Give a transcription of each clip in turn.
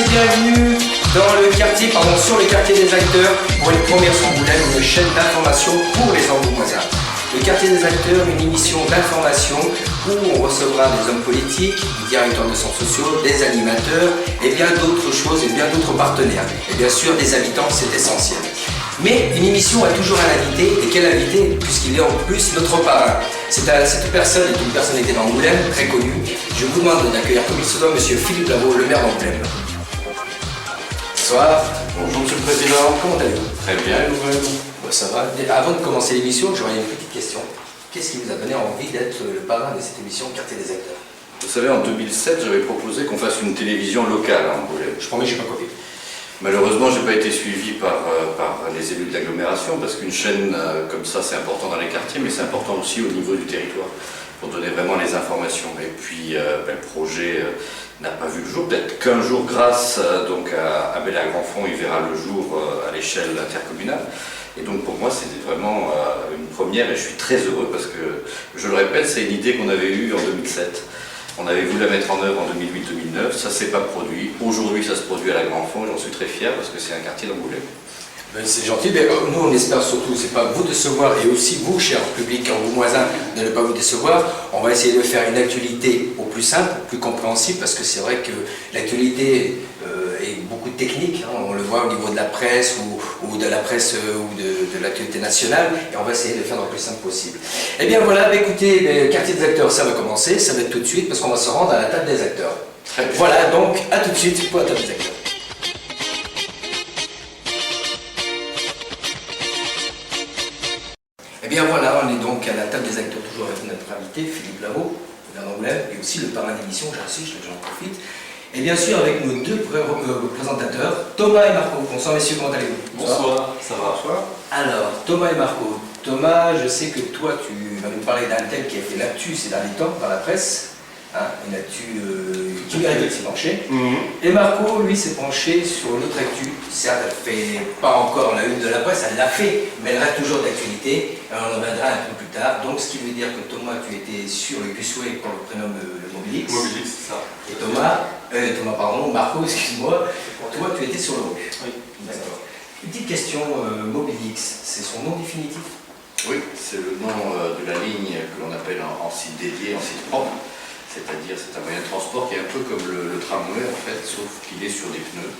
et bienvenue sur le quartier des acteurs pour une première sur Angoulême, une chaîne d'information pour les Angoumoisins. Le quartier des acteurs, une émission d'information où on recevra des hommes politiques, des directeurs de centres sociaux, des animateurs et bien d'autres choses et bien d'autres partenaires. Et bien sûr des habitants, c'est essentiel. Mais une émission a toujours un invité, et quel invité, puisqu'il est en plus notre parrain. Cette personne est une personnalité d'Angoulême, très connue. Je vous demande d'accueillir comme il se doit M. Philippe Lavaux, le maire d'Angoulême. Bonsoir. Bonjour Monsieur le Président. Comment allez-vous? Très bien, et vous-même? Ça va. Avant de commencer l'émission, j'aurais une petite question. Qu'est-ce qui vous a donné envie d'être le parrain de cette émission Quartier des acteurs? Vous savez, en 2007, j'avais proposé qu'on fasse une télévision locale à Angoulême. Je promets, je n'ai pas copié. Malheureusement, je n'ai pas été suivi par les élus de l'agglomération, parce qu'une chaîne comme ça, c'est important dans les quartiers, mais c'est important aussi au niveau du territoire, pour donner vraiment les informations. Et puis, le projet n'a pas vu le jour, peut-être qu'un jour, grâce donc à Abel Grandfond, il verra le jour à l'échelle intercommunale. Et donc pour moi, c'était vraiment une première, et je suis très heureux, parce que, je le répète, c'est une idée qu'on avait eue en 2007. On avait voulu la mettre en œuvre en 2008-2009, ça ne s'est pas produit. Aujourd'hui, ça se produit à la Grandfond, j'en suis très fier parce que c'est un quartier d'Angoulême. C'est gentil, mais nous on espère surtout, c'est pas vous décevoir et aussi vous, cher public angoumoisin, de ne pas vous décevoir. On va essayer de faire une actualité au plus simple, plus compréhensible, parce que c'est vrai que l'actualité est beaucoup technique, hein, on le voit au niveau de la presse ou de la presse ou de l'actualité nationale, et on va essayer de faire le plus simple possible. Et bien voilà, écoutez, le quartier des acteurs, ça va commencer, ça va être tout de suite, parce qu'on va se rendre à la table des acteurs. Voilà, donc à tout de suite pour la table des acteurs. Et bien voilà, on est donc à la table des acteurs, toujours avec notre invité, Philippe Lavaux, maire d'Angoulême, et aussi le parrain d'émission, j'en profite. Et bien sûr avec nos deux présentateurs, Thomas et Marco. Bonsoir messieurs, comment allez-vous? Bonsoir, ça va? Bonsoir. Alors, Thomas et Marco. Thomas, je sais que toi tu vas nous parler d'un tel qui a fait l'actu ces derniers temps dans la presse, hein, une actu qui mérite de s'y pencher. Et Marco, lui, s'est penché sur une autre actu. Certes, elle ne fait pas encore la une de la presse, elle l'a fait, mais elle reste toujours d'actualité. On en reviendra un peu plus tard. Donc, ce qui veut dire que Thomas, tu étais sur le Busway qu'on le prénomme le Mobilix. Mobilix, c'est ça. Et Marco, excuse-moi, toi, tu étais sur le RUC. Oui. D'accord. Une petite question, Mobilix, c'est son nom définitif? Oui, c'est le nom de la ligne que l'on appelle en site dédié, en site propre. C'est-à-dire, c'est un moyen de transport qui est un peu comme le tramway, en fait, sauf qu'il est sur des pneus.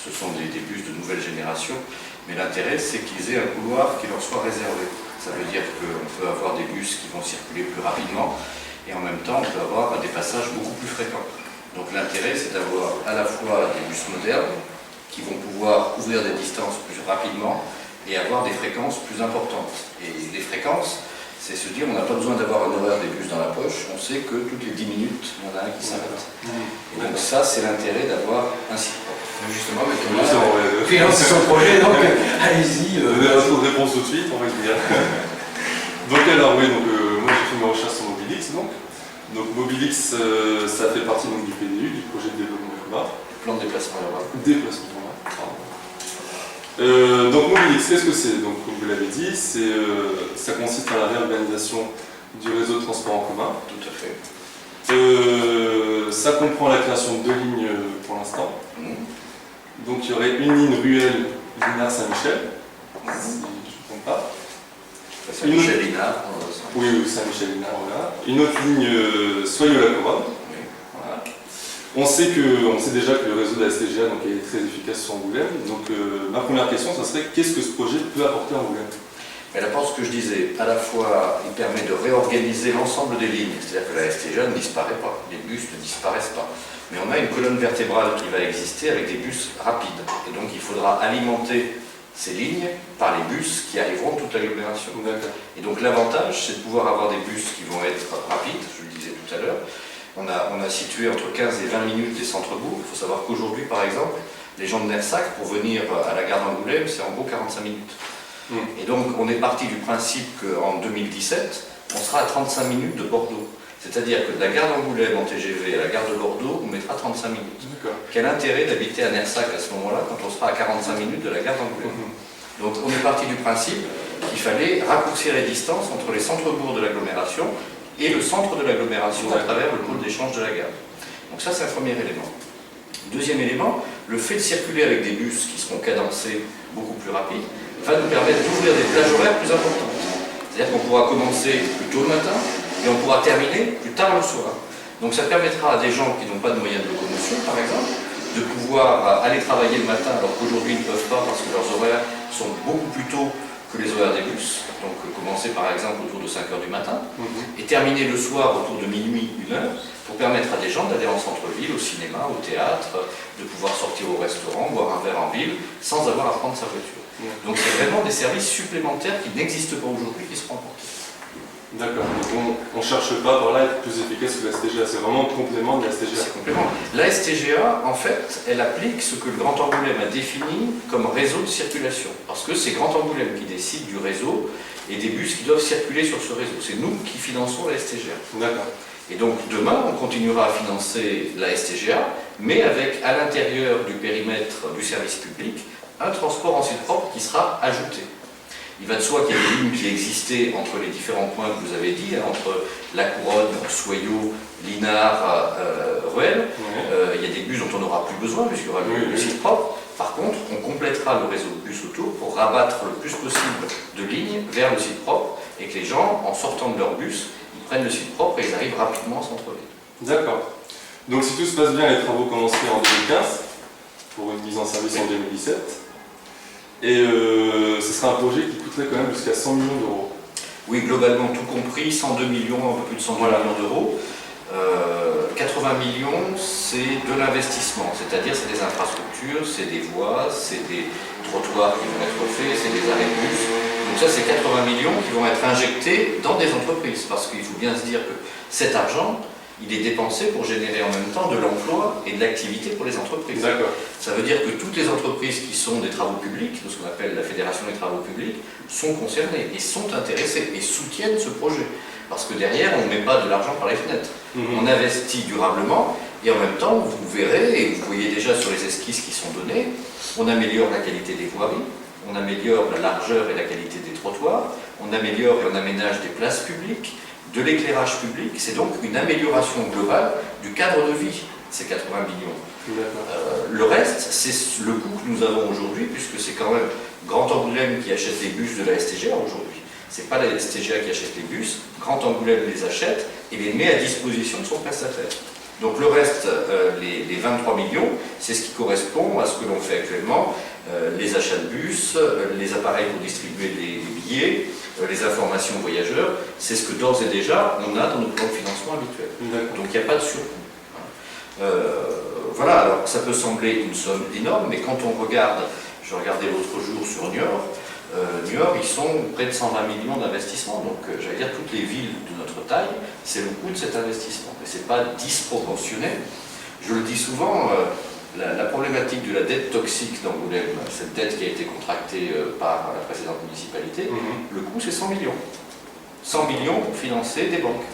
Ce sont des bus de nouvelle génération. Mais l'intérêt, c'est qu'ils aient un couloir qui leur soit réservé. Ça veut dire qu'on peut avoir des bus qui vont circuler plus rapidement, et en même temps, on peut avoir des passages beaucoup plus fréquents. Donc l'intérêt, c'est d'avoir à la fois des bus modernes qui vont pouvoir couvrir des distances plus rapidement et avoir des fréquences plus importantes. Et les fréquences, c'est se dire on n'a pas besoin d'avoir un horaire des bus dans la poche, on sait que toutes les 10 minutes, il y en a un qui s'arrête. Et donc ça, c'est l'intérêt d'avoir un site propre. Justement, mais Thomas, c'est son projet, donc allez-y. Donner la réponse tout de suite, on va dire. Donc alors oui, moi j'ai fait mes recherches sur Mobilix, donc Mobilix, ça fait partie donc, du PDU, du projet de développement urbain. Plan de déplacement urbain. Déplacement urbain, pardon. Donc Mobilix, qu'est-ce que c'est? Donc comme vous l'avez dit, ça consiste à la réorganisation du réseau de transport en commun. Tout à fait. Ça comprend la création de 2 lignes pour l'instant. Donc il y aurait une ligne ruelle Linard-Saint-Michel, si je ne me trompe pas. Saint-Michel-Linard. Oui, Saint-Michel-Linard, voilà. Une autre ligne Soyaux-la-Couronne. Voilà. On sait déjà que le réseau de la STGA donc, est très efficace sur Angoulême. Donc ma première question, ce serait qu'est-ce que ce projet peut apporter à Angoulême? Elle apporte ce que je disais, à la fois il permet de réorganiser l'ensemble des lignes, c'est-à-dire que la STGA ne disparaît pas, les bus ne disparaissent pas. Mais on a une colonne vertébrale qui va exister avec des bus rapides. Et donc il faudra alimenter ces lignes par les bus qui arriveront de toute l'agglomération. Et donc l'avantage, c'est de pouvoir avoir des bus qui vont être rapides, je le disais tout à l'heure. On a situé entre 15 et 20 minutes des centres-bourgs. Il faut savoir qu'aujourd'hui, par exemple, les gens de Nersac, pour venir à la gare d'Angoulême, c'est en gros 45 minutes. Et donc on est parti du principe qu'en 2017, on sera à 35 minutes de Bordeaux. C'est-à-dire que de la gare d'Angoulême en TGV à la gare de Bordeaux, on mettra 35 minutes. Quel intérêt d'habiter à Nersac à ce moment-là quand on sera à 45 minutes de la gare d'Angoulême? Donc on est parti du principe qu'il fallait raccourcir les distances entre les centres-bourgs de l'agglomération et le centre de l'agglomération à travers le pôle d'échange de la gare. Donc ça, c'est un premier élément. Deuxième élément, le fait de circuler avec des bus qui seront cadencés beaucoup plus rapides va nous permettre d'ouvrir des plages horaires plus importantes. C'est-à-dire qu'on pourra commencer plus tôt le matin et on pourra terminer plus tard le soir. Donc ça permettra à des gens qui n'ont pas de moyens de locomotion, par exemple, de pouvoir aller travailler le matin alors qu'aujourd'hui ils ne peuvent pas parce que leurs horaires sont beaucoup plus tôt que les horaires des bus. Donc commencer par exemple autour de 5 h du matin et terminer le soir autour de minuit, 1 h, pour permettre à des gens d'aller en centre-ville, au cinéma, au théâtre, de pouvoir sortir au restaurant, boire un verre en ville sans avoir à prendre sa voiture. Donc c'est vraiment des services supplémentaires qui n'existent pas aujourd'hui qui seront apportés. D'accord, donc on ne cherche pas par là à être plus efficace que la STGA, c'est vraiment le complément de la STGA. C'est complément. La STGA, en fait, elle applique ce que le Grand Angoulême a défini comme réseau de circulation. Parce que c'est Grand Angoulême qui décide du réseau et des bus qui doivent circuler sur ce réseau. C'est nous qui finançons la STGA. D'accord. Et donc demain, on continuera à financer la STGA, mais avec à l'intérieur du périmètre du service public, un transport en site propre qui sera ajouté. Il va de soi qu'il y a des lignes qui existaient entre les différents points que vous avez dit, entre La Couronne, Soyaux, Linard, Ruelle. Il y a des bus dont on n'aura plus besoin puisqu'il y aura le site propre. Par contre, on complétera le réseau de bus autour pour rabattre le plus possible de lignes vers le site propre et que les gens, en sortant de leur bus, ils prennent le site propre et ils arrivent rapidement en centre-ville. D'accord. Donc si tout se passe bien, les travaux commenceront en 2015 pour une mise en service en 2017. Et ce sera un projet qui coûterait quand même jusqu'à 100 millions d'euros. Oui, globalement tout compris, 102 millions, un peu plus de 102 millions d'euros. 80 millions, c'est de l'investissement, c'est-à-dire c'est des infrastructures, c'est des voies, c'est des trottoirs qui vont être faits, c'est des arrêts de bus. Donc ça, c'est 80 millions qui vont être injectés dans des entreprises, parce qu'il faut bien se dire que cet argent, il est dépensé pour générer en même temps de l'emploi et de l'activité pour les entreprises. D'accord. Ça veut dire que toutes les entreprises qui sont des travaux publics, ce qu'on appelle la Fédération des travaux publics, sont concernées et sont intéressées et soutiennent ce projet. Parce que derrière, on ne met pas de l'argent par les fenêtres. On investit durablement et en même temps, vous verrez, et vous voyez déjà sur les esquisses qui sont données, on améliore la qualité des voiries, on améliore la largeur et la qualité des trottoirs, on améliore et on aménage des places publiques, de l'éclairage public. C'est donc une amélioration globale du cadre de vie, ces 80 millions. Le reste, c'est le coût que nous avons aujourd'hui, puisque c'est quand même Grand Angoulême qui achète les bus de la STGA aujourd'hui. Ce n'est pas la STGA qui achète les bus, Grand Angoulême les achète et les met à disposition de son prestataire. Donc le reste, les 23 millions, c'est ce qui correspond à ce que l'on fait actuellement, les achats de bus, les appareils pour distribuer les billets, les informations aux voyageurs, c'est ce que d'ores et déjà on a dans notre plan de financement habituel. Donc il n'y a pas de surcoût. Voilà, alors ça peut sembler une somme énorme, mais quand on regarde, je regardais l'autre jour sur Niort, ils sont près de 120 millions d'investissements, donc j'allais dire toutes les villes de notre taille, c'est le coût de cet investissement, et ce n'est pas disproportionné. Je le dis souvent, la problématique de la dette toxique d'Angoulême, cette dette qui a été contractée par la précédente municipalité, le coût c'est 100 millions. 100 millions pour financer des banques.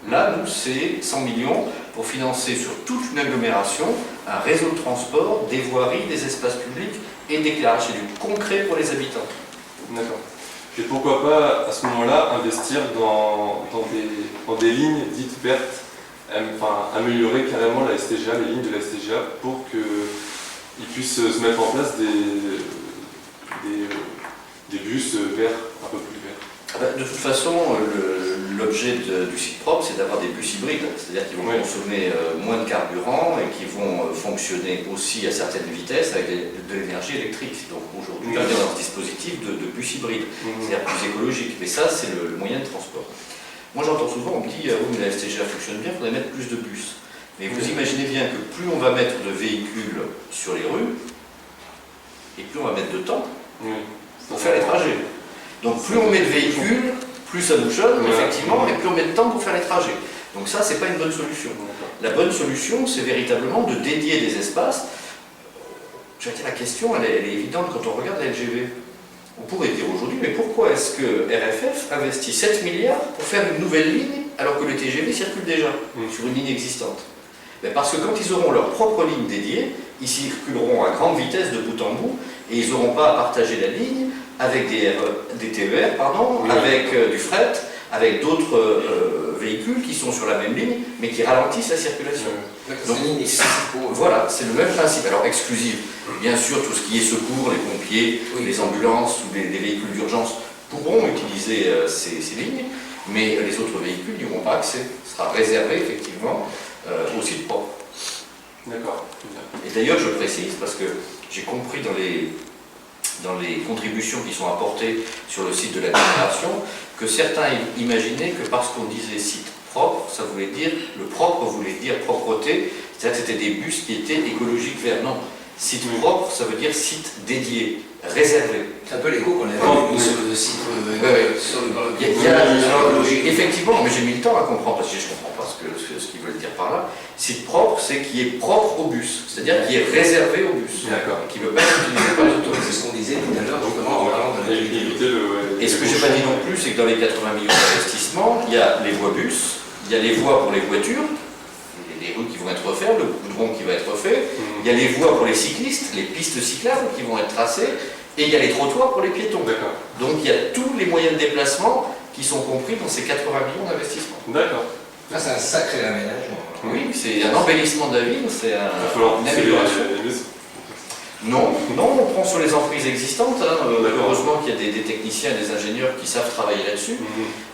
Là, nous, c'est 100 millions pour financer sur toute une agglomération un réseau de transport, des voiries, des espaces publics et d'éclairage. C'est du concret pour les habitants. D'accord. Et pourquoi pas, à ce moment-là, investir dans des lignes dites vertes, enfin, améliorer carrément la STGA, les lignes de la STGA, pour qu'ils puissent se mettre en place des bus verts, un peu plus verts. De toute façon, l'objet du site propre, c'est d'avoir des bus hybrides, c'est-à-dire qu'ils vont consommer moins de carburant et qui vont fonctionner aussi à certaines vitesses avec de l'énergie électrique. Donc aujourd'hui, on est dans un dispositif de bus hybride, c'est-à-dire plus écologique. Mais ça, c'est le moyen de transport. Moi, j'entends souvent, on me dit, oui, mais la STGA fonctionne bien, il faudrait mettre plus de bus. Mais vous imaginez bien que plus on va mettre de véhicules sur les rues, et plus on va mettre de temps pour faire les trajets. Donc plus on met de véhicules, plus ça bouchonne, effectivement, et plus on met de temps pour faire les trajets. Donc ça, c'est pas une bonne solution. La bonne solution, c'est véritablement de dédier des espaces. Je vais dire, la question, elle est évidente quand on regarde la LGV. On pourrait dire aujourd'hui, mais pourquoi est-ce que RFF investit 7 milliards pour faire une nouvelle ligne alors que le TGV circule déjà sur une ligne existante? Parce que quand ils auront leur propre ligne dédiée, ils circuleront à grande vitesse de bout en bout et ils n'auront pas à partager la ligne avec des TER, avec du fret, avec d'autres véhicules qui sont sur la même ligne, mais qui ralentissent la circulation. Donc, voilà, c'est le même principe. Alors exclusif, bien sûr, tout ce qui est secours, les pompiers, les ambulances ou les véhicules d'urgence pourront utiliser ces lignes, mais les autres véhicules n'y auront pas accès. Ce sera réservé effectivement au site propre. D'accord. Et d'ailleurs, je précise, parce que j'ai compris dans les contributions qui sont apportées sur le site de l'agglomération, que certains imaginaient que parce qu'on disait site propre, ça voulait dire, le propre voulait dire propreté, c'est-à-dire que c'était des bus qui étaient écologiques verts. Non, site propre, ça veut dire site dédié, réservé. C'est un peu l'écho qu'on avait sur le site. Effectivement, mais j'ai mis le temps à comprendre, parce que je ne comprends pas ce qu'ils veulent dire par là. Site propre, c'est qui est propre au bus, c'est-à-dire qui est réservé au bus, qui ne peut pas être utilisé par les autoroutes. C'est ce qu'on disait tout à l'heure, justement, en parlant de Et ce que je n'ai pas dit non plus, c'est que dans les 80 millions d'investissements, il y a les voies bus, il y a les voies pour les voitures, les rues qui vont être refaites, le goudron qui va être refait, il y a les voies pour les cyclistes, les pistes cyclables qui vont être tracées, et il y a les trottoirs pour les piétons. Donc il y a tous les moyens de déplacement qui sont compris dans ces 80 millions d'investissements. D'accord. Ah, c'est un sacré aménagement. Oui, c'est un embellissement de la ville, c'est une amélioration. Non, on prend sur les emprises existantes. Heureusement qu'il y a des techniciens et des ingénieurs qui savent travailler là-dessus.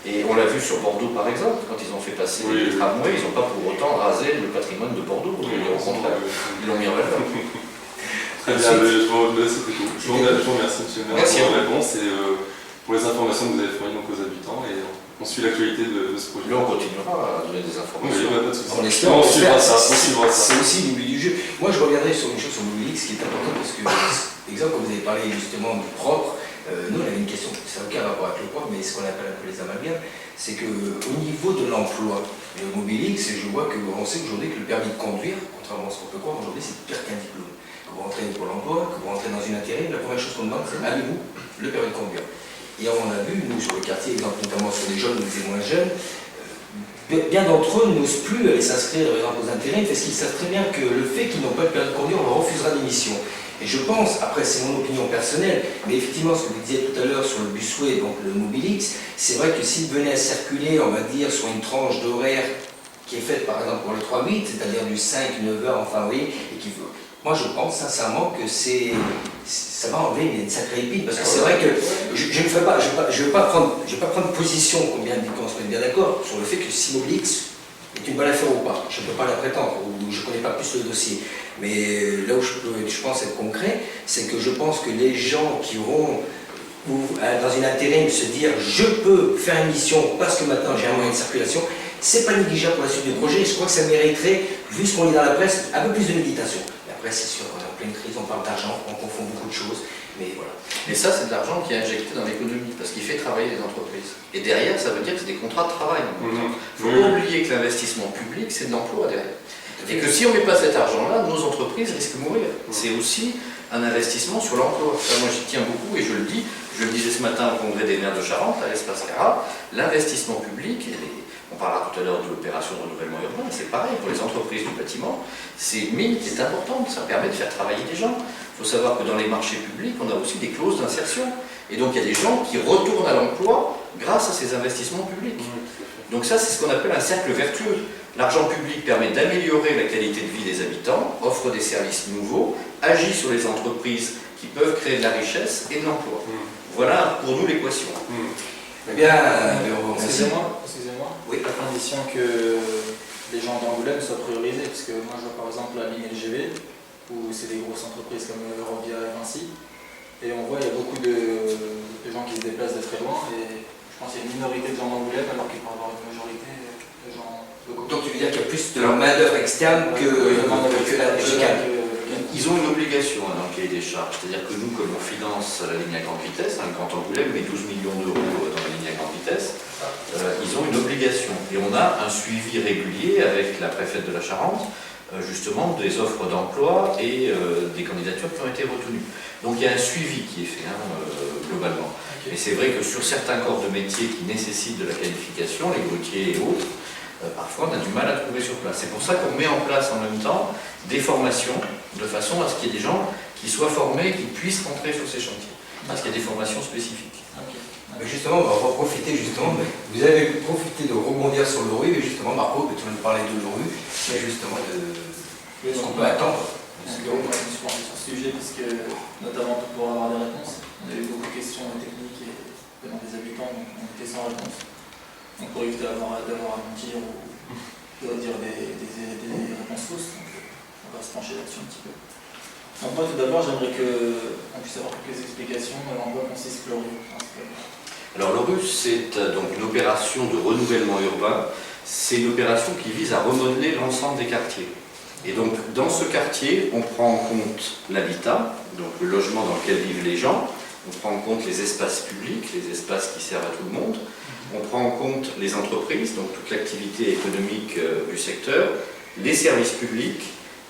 Et on l'a vu sur Bordeaux par exemple, quand ils ont fait passer les tramways, ils n'ont pas pour autant rasé le patrimoine de Bordeaux. Au contraire, ils l'ont mis en valeur. Très bien, je vous remercie, monsieur le maire, pour la réponse et pour les informations que vous avez fournies aux habitants. Et on suit l'actualité de ce projet. Là, on continuera à donner des informations. Oui, pas de souci. On espère, c'est aussi le but du jeu. Moi, je reviendrai sur une chose sur Mobilix qui est importante parce que, exemple, comme vous avez parlé justement du propre, nous, on avait une question, ça n'a aucun rapport avec le propre, mais ce qu'on appelle un peu les amalgames, c'est qu'au niveau de l'emploi, le Mobilix, je vois qu'on sait aujourd'hui que le permis de conduire, contrairement à ce qu'on peut croire aujourd'hui, c'est pire qu'un diplôme. Que vous rentrez pour l'emploi, que vous rentrez dans une intérim, la première chose qu'on demande, c'est avez-vous le permis de conduire. Et on a vu, nous, sur le quartier, exemple, notamment sur les jeunes ou les moins jeunes, bien d'entre eux n'osent plus aller s'inscrire, par exemple, aux intérims, parce qu'ils savent très bien que le fait qu'ils n'ont pas le permis de conduire, on leur refusera l'émission. Et je pense, après c'est mon opinion personnelle, mais effectivement ce que vous disiez tout à l'heure sur le busway, donc le Mobilix, c'est vrai que s'il venait à circuler, on va dire, sur une tranche d'horaire qui est faite par exemple pour le 3-8, c'est-à-dire du 5-9 heures, enfin oui, et qui veut. Moi je pense sincèrement que ça va enlever une sacrée épine, parce que c'est vrai que je ne vais pas prendre position, combien de qu'on soit bien d'accord, sur le fait que si Mobilix est une bonne affaire ou pas. Je ne peux pas la prétendre, ou je ne connais pas plus le dossier. Mais là où je pense être concret, c'est que je pense que les gens qui auront, dans une intérim, se dire je peux faire une mission parce que maintenant j'ai un moyen de circulation, c'est pas négligeable pour la suite du projet. Je crois que ça mériterait, vu ce qu'on lit dans la presse, un peu plus de méditation. Mais après, c'est sûr, on est en pleine crise, on parle d'argent, on confond beaucoup de choses, mais voilà. Et ça, c'est de l'argent qui est injecté dans l'économie, parce qu'il fait travailler les entreprises. Et derrière, ça veut dire que c'est des contrats de travail. Il ne faut pas oublier que l'investissement public, c'est de l'emploi derrière. Et que si on ne met pas cet argent-là, nos entreprises risquent de mourir. C'est aussi un investissement sur l'emploi. Moi, j'y tiens beaucoup et je le dis. Je le disais ce matin au congrès des maires de Charente, à l'Espace Cara, l'investissement public, on parlera tout à l'heure de l'opération de renouvellement urbain, c'est pareil pour les entreprises du bâtiment, c'est une mine qui est importante, ça permet de faire travailler des gens. Il faut savoir que dans les marchés publics, on a aussi des clauses d'insertion. Et donc il y a des gens qui retournent à l'emploi grâce à ces investissements publics. Donc ça, c'est ce qu'on appelle un cercle vertueux. L'argent public permet d'améliorer la qualité de vie des habitants, offre des services nouveaux, agit sur les entreprises qui peuvent créer de la richesse et de l'emploi. Voilà pour nous l'équation. Eh bien, excusez-moi, oui. à condition que les gens d'Angoulême soient priorisés, parce que moi je vois par exemple la ligne LGV, où c'est des grosses entreprises comme Eurovia et Vinci, et on voit il y a beaucoup de gens qui se déplacent de très loin, et je pense qu'il y a une minorité de gens d'Angoulême alors qu'il peut y avoir une majorité de gens locaux. Donc tu veux dire qu'il y a plus de main-d'œuvre externe que la locale. Ils ont une obligation dans le cahier des charges, c'est-à-dire que nous, comme on finance la ligne à grande vitesse, le Grand Angoulême met 12 millions d'euros dans la ligne à grande vitesse, ils ont une obligation. Et on a un suivi régulier avec la préfète de la Charente, justement des offres d'emploi et des candidatures qui ont été retenues. Donc il y a un suivi qui est fait globalement. Et c'est vrai que sur certains corps de métier qui nécessitent de la qualification, les grutiers et autres, parfois on a du mal à trouver sur place. C'est pour ça qu'on met en place en même temps des formations, de façon à ce qu'il y ait des gens qui soient formés, qui puissent rentrer sur ces chantiers. Parce qu'il y a des formations spécifiques. Ok. Mais justement, on va profiter justement, mais vous avez profité de rebondir sur le rue, et justement, Marco, tu vas nous parler de le rue, et justement de ce qu'on peut attendre. Je me suis penché sur ce sujet parce que, notamment pour avoir des réponses, on a eu beaucoup de questions techniques et venant des habitants, donc on était sans réponse. Donc pour éviter d'avoir à mentir ou de dire des réponses fausses, donc on va se pencher là-dessus un petit peu. Donc moi tout d'abord j'aimerais qu'on puisse avoir quelques explications en quoi consiste le rue. Alors l'ORU, c'est donc une opération de renouvellement urbain. C'est une opération qui vise à remodeler l'ensemble des quartiers. Et donc dans ce quartier, on prend en compte l'habitat, donc le logement dans lequel vivent les gens, on prend en compte les espaces publics, les espaces qui servent à tout le monde, on prend en compte les entreprises, donc toute l'activité économique du secteur, les services publics,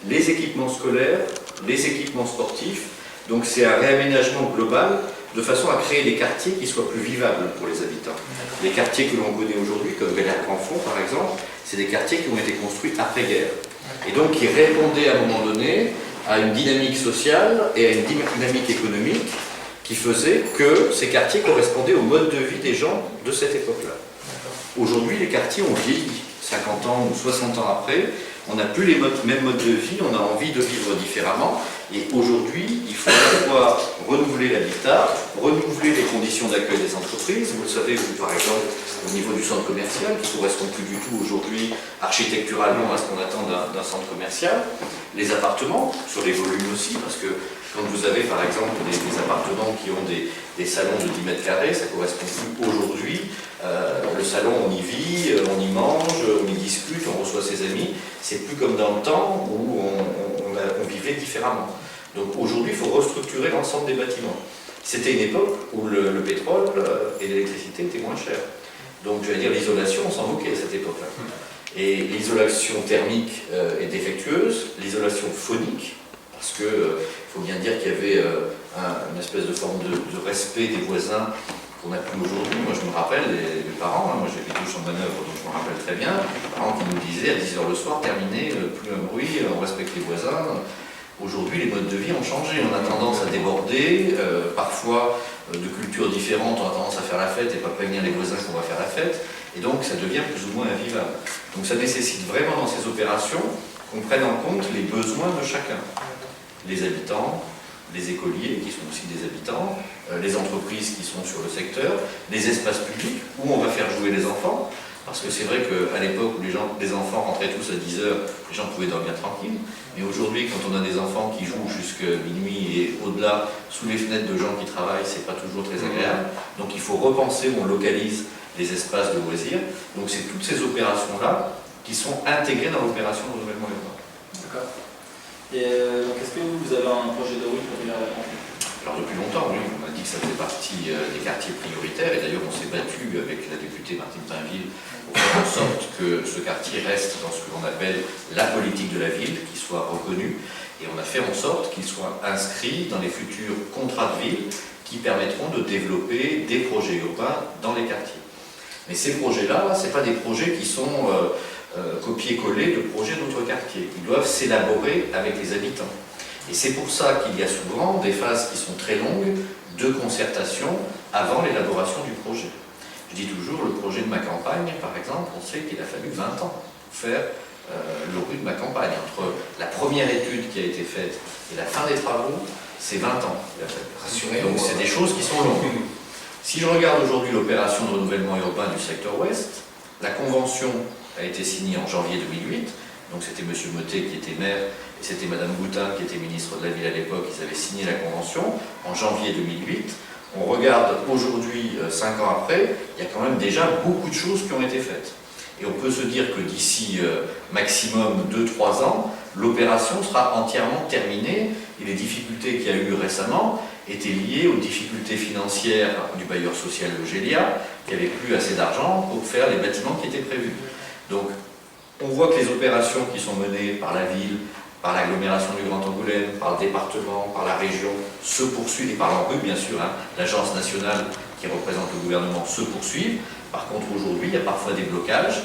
les équipements scolaires, les équipements sportifs. Donc c'est un réaménagement global de façon à créer des quartiers qui soient plus vivables pour les habitants. Les quartiers que l'on connaît aujourd'hui, comme Galère-Grand-Fond par exemple, c'est des quartiers qui ont été construits après-guerre. Et donc qui répondaient à un moment donné à une dynamique sociale et à une dynamique économique qui faisait que ces quartiers correspondaient au mode de vie des gens de cette époque-là. Aujourd'hui, les quartiers ont vieilli. 50 ans ou 60 ans après, on n'a plus les mêmes modes de vie, on a envie de vivre différemment. Et aujourd'hui, il faut à la fois renouveler l'habitat, renouveler les conditions d'accueil des entreprises. Vous le savez, par exemple, au niveau du centre commercial, qui ne correspond plus du tout aujourd'hui architecturalement à ce qu'on attend d'un centre commercial. Les appartements, sur les volumes aussi, parce que quand vous avez par exemple des appartements qui ont des salons de 10 mètres carrés, ça ne correspond plus aujourd'hui. Le salon, on y vit, on y mange, on y discute, on reçoit ses amis. C'est plus comme dans le temps où on vivait différemment. Donc aujourd'hui, il faut restructurer l'ensemble des bâtiments. C'était une époque où le pétrole et l'électricité étaient moins chers. Donc je vais dire l'isolation, on s'en moquait à cette époque-là. Et l'isolation thermique est défectueuse, l'isolation phonique, parce qu'il faut bien dire qu'il y avait une espèce de forme de respect des voisins qu'on n'a plus aujourd'hui. Moi je me rappelle, mes parents, moi j'ai vécu au champ de manœuvre, donc je me rappelle très bien, mes parents qui nous disaient à 10h le soir, terminé, plus un bruit, on respecte les voisins. Aujourd'hui, les modes de vie ont changé. On a tendance à déborder, parfois de cultures différentes, on a tendance à faire la fête et pas prévenir les voisins qu'on va faire la fête. Et donc, ça devient plus ou moins invivable. Donc, ça nécessite vraiment dans ces opérations qu'on prenne en compte les besoins de chacun. Les habitants, les écoliers, qui sont aussi des habitants, les entreprises qui sont sur le secteur, les espaces publics où on va faire jouer les enfants. Parce que c'est vrai qu'à l'époque où les enfants rentraient tous à 10h, les gens pouvaient dormir tranquille. Mais aujourd'hui, quand on a des enfants qui jouent jusqu'à minuit et au-delà, sous les fenêtres de gens qui travaillent, c'est pas toujours très agréable. Donc il faut repenser où on localise les espaces de loisirs. Donc c'est toutes ces opérations-là qui sont intégrées dans l'opération de renouvellement urbain. D'accord. Et donc est-ce que vous avez un projet de rue pour venir à la campagne ? Alors depuis longtemps, oui, on m'a dit que ça faisait partie des quartiers prioritaires, et d'ailleurs on s'est battu avec la députée Martine Pinville pour faire en sorte que ce quartier reste dans ce que l'on appelle la politique de la ville, qu'il soit reconnu, et on a fait en sorte qu'il soit inscrit dans les futurs contrats de ville qui permettront de développer des projets urbains dans les quartiers. Mais ces projets-là, ce n'est pas des projets qui sont copier-coller de projets d'autres quartiers. Ils doivent s'élaborer avec les habitants. Et c'est pour ça qu'il y a souvent des phases qui sont très longues de concertation avant l'élaboration du projet. Je dis toujours, le projet de ma campagne, par exemple, on sait qu'il a fallu 20 ans pour faire le rue de ma campagne. Entre la première étude qui a été faite et la fin des travaux, c'est 20 ans qu'il a fallu. Donc c'est des choses qui sont longues. Si je regarde aujourd'hui l'opération de renouvellement urbain du secteur ouest, la convention a été signée en janvier 2008, donc c'était M. Mottet qui était maire, et c'était Mme Boutin qui était ministre de la Ville à l'époque, ils avaient signé la convention en janvier 2008. On regarde aujourd'hui, 5 ans après, il y a quand même déjà beaucoup de choses qui ont été faites. Et on peut se dire que d'ici maximum 2-3 ans, l'opération sera entièrement terminée, et les difficultés qu'il y a eu récemment étaient liées aux difficultés financières du bailleur social Logélia, qui n'avait plus assez d'argent pour faire les bâtiments qui étaient prévus. Donc, on voit que les opérations qui sont menées par la ville, par l'agglomération du Grand Angoulême, par le département, par la région, se poursuivent, et par l'ANRU bien sûr, l'agence nationale qui représente le gouvernement, se poursuivent. Par contre, aujourd'hui, il y a parfois des blocages.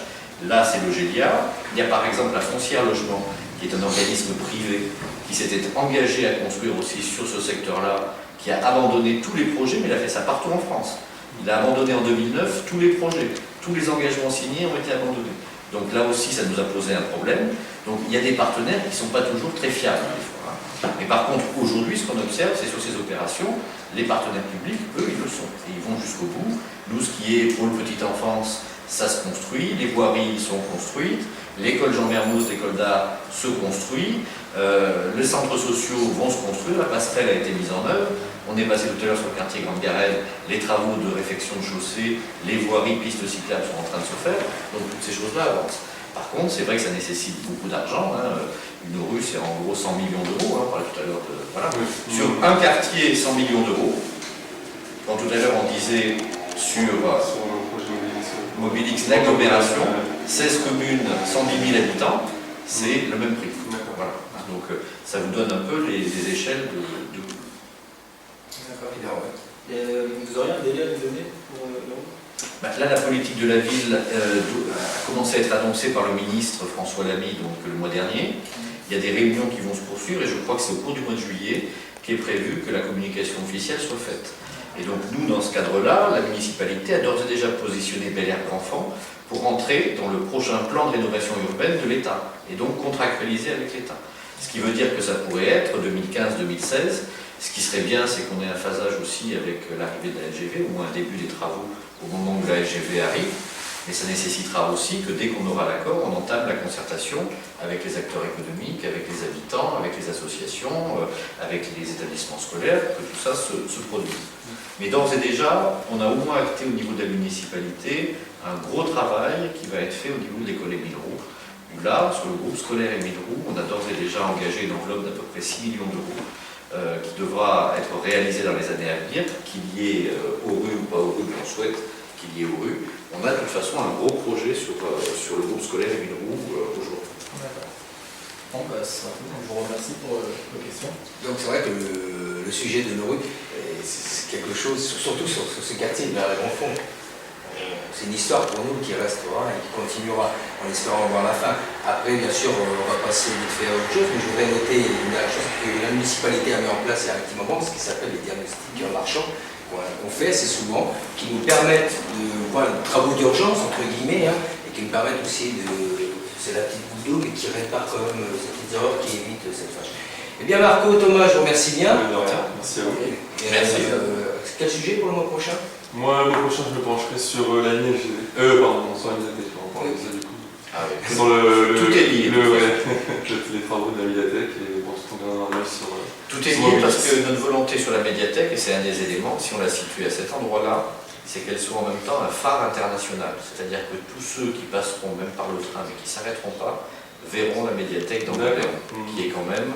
Là, c'est Logélia. Il y a par exemple la Foncière Logement, qui est un organisme privé, qui s'était engagé à construire aussi sur ce secteur-là, qui a abandonné tous les projets, mais il a fait ça partout en France. Il a abandonné en 2009 tous les projets, tous les engagements signés ont été abandonnés. Donc là aussi, ça nous a posé un problème. Donc il y a des partenaires qui ne sont pas toujours très fiables des fois, hein. Mais par contre, aujourd'hui, ce qu'on observe, c'est sur ces opérations, les partenaires publics, eux, ils le sont. Et ils vont jusqu'au bout. Nous, ce qui est pour le petite enfance, ça se construit, les voiries sont construites, l'école Jean Mermoz, l'école d'art se construit, les centres sociaux vont se construire, la passerelle a été mise en œuvre. On est passé tout à l'heure sur le quartier Grande Garenne, les travaux de réfection de chaussée, les voiries, pistes cyclables sont en train de se faire, donc toutes ces choses-là avancent. Par contre, c'est vrai que ça nécessite beaucoup d'argent, hein. Une rue, c'est en gros 100 millions d'euros, hein. On parlait tout à l'heure de... Voilà. Oui. Sur un quartier, 100 millions d'euros. Quand tout à l'heure on disait sur Sur le projet Mobilix, l'agglomération, 16 communes, 110 000 habitants, c'est le même prix. D'accord. Voilà. Donc ça vous donne un peu les échelles de... D'accord. Vous auriez un délai à nous donner pour l'euro? Là, la politique de la ville a commencé à être annoncée par le ministre François Lamy donc, le mois dernier. Il y a des réunions qui vont se poursuivre et je crois que c'est au cours du mois de juillet qu'est prévu que la communication officielle soit faite. Et donc nous, dans ce cadre-là, la municipalité a d'ores et déjà positionné Bel Air Grandfond pour entrer dans le prochain plan de rénovation urbaine de l'État et donc contractualiser avec l'État. Ce qui veut dire que ça pourrait être 2015-2016. Ce qui serait bien, c'est qu'on ait un phasage aussi avec l'arrivée de la LGV, ou un début des travaux au moment où la LGV arrive. Mais ça nécessitera aussi que dès qu'on aura l'accord, on entame la concertation avec les acteurs économiques, avec les habitants, avec les associations, avec les établissements scolaires, que tout ça se produise. Mais d'ores et déjà, on a au moins acté au niveau de la municipalité un gros travail qui va être fait au niveau de l'école Émile Roux. Où là, sur le groupe scolaire Émile Roux, on a d'ores et déjà engagé une enveloppe d'à peu près 6 millions d'euros qui devra être réalisée dans les années à venir, qu'il y ait aux rues ou pas aux rues, mais on souhaite qu'il y ait aux rues. On a de toute façon un gros projet sur le groupe scolaire Émile Roux aujourd'hui. D'accord. Bon, ça sera tout. Je vous remercie pour vos questions. Donc c'est vrai que le sujet de nos rues, c'est quelque chose, surtout sur ce quartier de la Grandfond. C'est une histoire pour nous qui restera et qui continuera en espérant voir la fin. Après, bien sûr, on va passer vite fait à autre chose, mais je voudrais noter une chose que la municipalité a mis en place il y a un petit moment, ce qui s'appelle les diagnostics marchands qu'on fait assez souvent, qui nous permettent de voir les travaux d'urgence, entre guillemets, hein, et qui nous permettent aussi de... C'est la petite goutte d'eau, mais qui répare quand même ces petites erreurs qui évitent cette fâche. Eh bien Marco, Thomas, je vous remercie bien. Merci à vous. Merci. Quel sujet pour le mois prochain? Moi, le prochain, je me pencherai sur la ligne LGV. Pardon, sur la médiathèque. On parle de ça du coup. Ah oui. Sur Tout est lié. Les travaux de la médiathèque et pour tout en garder un œil sur. Tout est lié parce que notre volonté sur la médiathèque, et c'est un des éléments, si on la situe à cet endroit-là, c'est qu'elle soit en même temps un phare international. C'est-à-dire que tous ceux qui passeront, même par le train, mais qui ne s'arrêteront pas, verront la médiathèque d'Angoulême, qui est quand même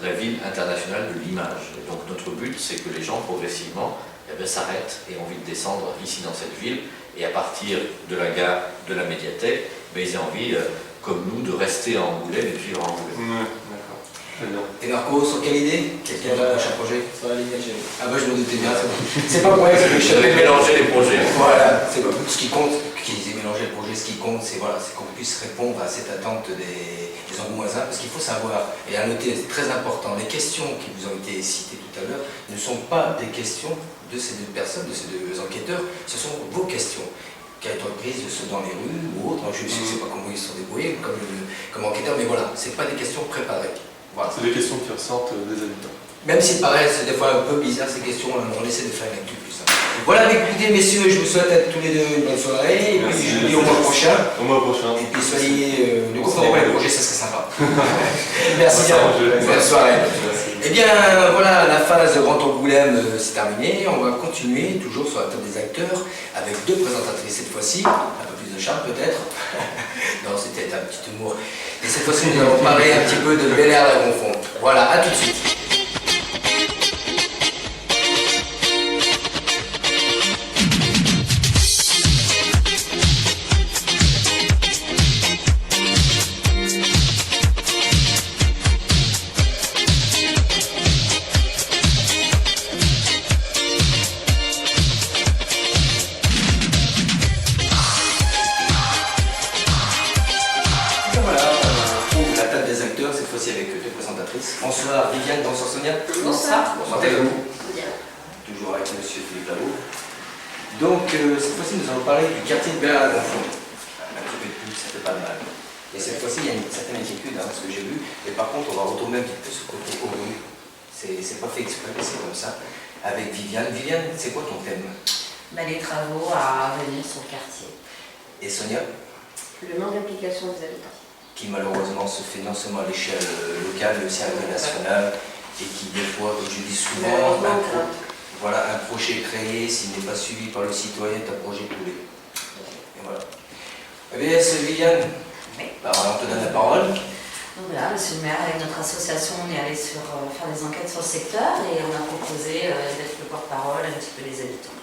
la ville internationale de l'image. Donc notre but, c'est que les gens, progressivement, s'arrêtent et ont envie de descendre ici dans cette ville, et à partir de la gare de la médiathèque, ils aient envie, comme nous, de rester à Angoulême et de vivre à Angoulême. D'accord. Très bien. Et Marco, sur quelle idée? Quel est le prochain projet? Sur la ligne LGV. Ah bah je me doutais bien. C'est pas pour rien que je J'avais mélangé les projets. Voilà, c'est ce qui compte, qu'ils aient mélangé le projet, ce qui compte, c'est voilà, qu'on puisse répondre à cette attente des Angoumoisins, parce qu'il faut savoir, et à noter, c'est très important, les questions qui vous ont été citées tout à l'heure ne sont pas des questions de ces deux personnes, de ces deux enquêteurs, ce sont vos questions qui ont été prises dans les rues ou autres. Je ne sais pas comment ils se sont débrouillés comme enquêteurs, mais voilà, ce pas des questions préparées. Voilà. C'est des questions qui ressortent des habitants. Même s'il paraissent des fois un peu bizarres ces questions, on essaie de faire une actu plus simple. Voilà, écoutez messieurs, je vous souhaite à tous les deux une bonne soirée, et puis je vous dis au mois prochain. Au mois prochain. Et puis soyez, ne confondez pas les projets, ça serait sympa. Merci bien, bonne soirée. Eh bien voilà, la phase de Grand Angoulême c'est terminé. On va continuer toujours sur la table des acteurs avec deux présentatrices cette fois-ci, un peu plus de charme peut-être. Non, c'était un petit humour. Et cette fois-ci nous allons parler un petit peu de Bel Air la Grandfond. Voilà, à tout de suite. Bonsoir Viviane, bonsoir Sonia. Bonsoir. Comment allez-vous? Bien. Toujours avec monsieur Philippe Lavaux. Donc cette fois-ci nous allons parler du quartier de Bellin-la-Confond. Un petit peu de pub, ça fait pas de mal. Et cette fois-ci il y a une certaine inquiétude, ce que j'ai vu. Et par contre on va retourner un petit peu sur le côté horrible. C'est pas fait exprès, mais c'est comme ça. Avec Viviane. Viviane, c'est quoi ton thème? Les travaux à venir sur le quartier. Et Sonia? Le manque d'implication des habitants. Qui malheureusement se fait non seulement à l'échelle locale, mais aussi à l'échelle nationale, et qui des fois, comme je dis souvent, un projet créé, s'il n'est pas suivi par le citoyen, est un projet coulé. Et voilà. Eh bien, c'est Viviane. Oui. Alors, on te donne la parole. Donc voilà, monsieur le maire, avec notre association, on est allé faire des enquêtes sur le secteur et on a proposé d'être le porte-parole un petit peu des habitants.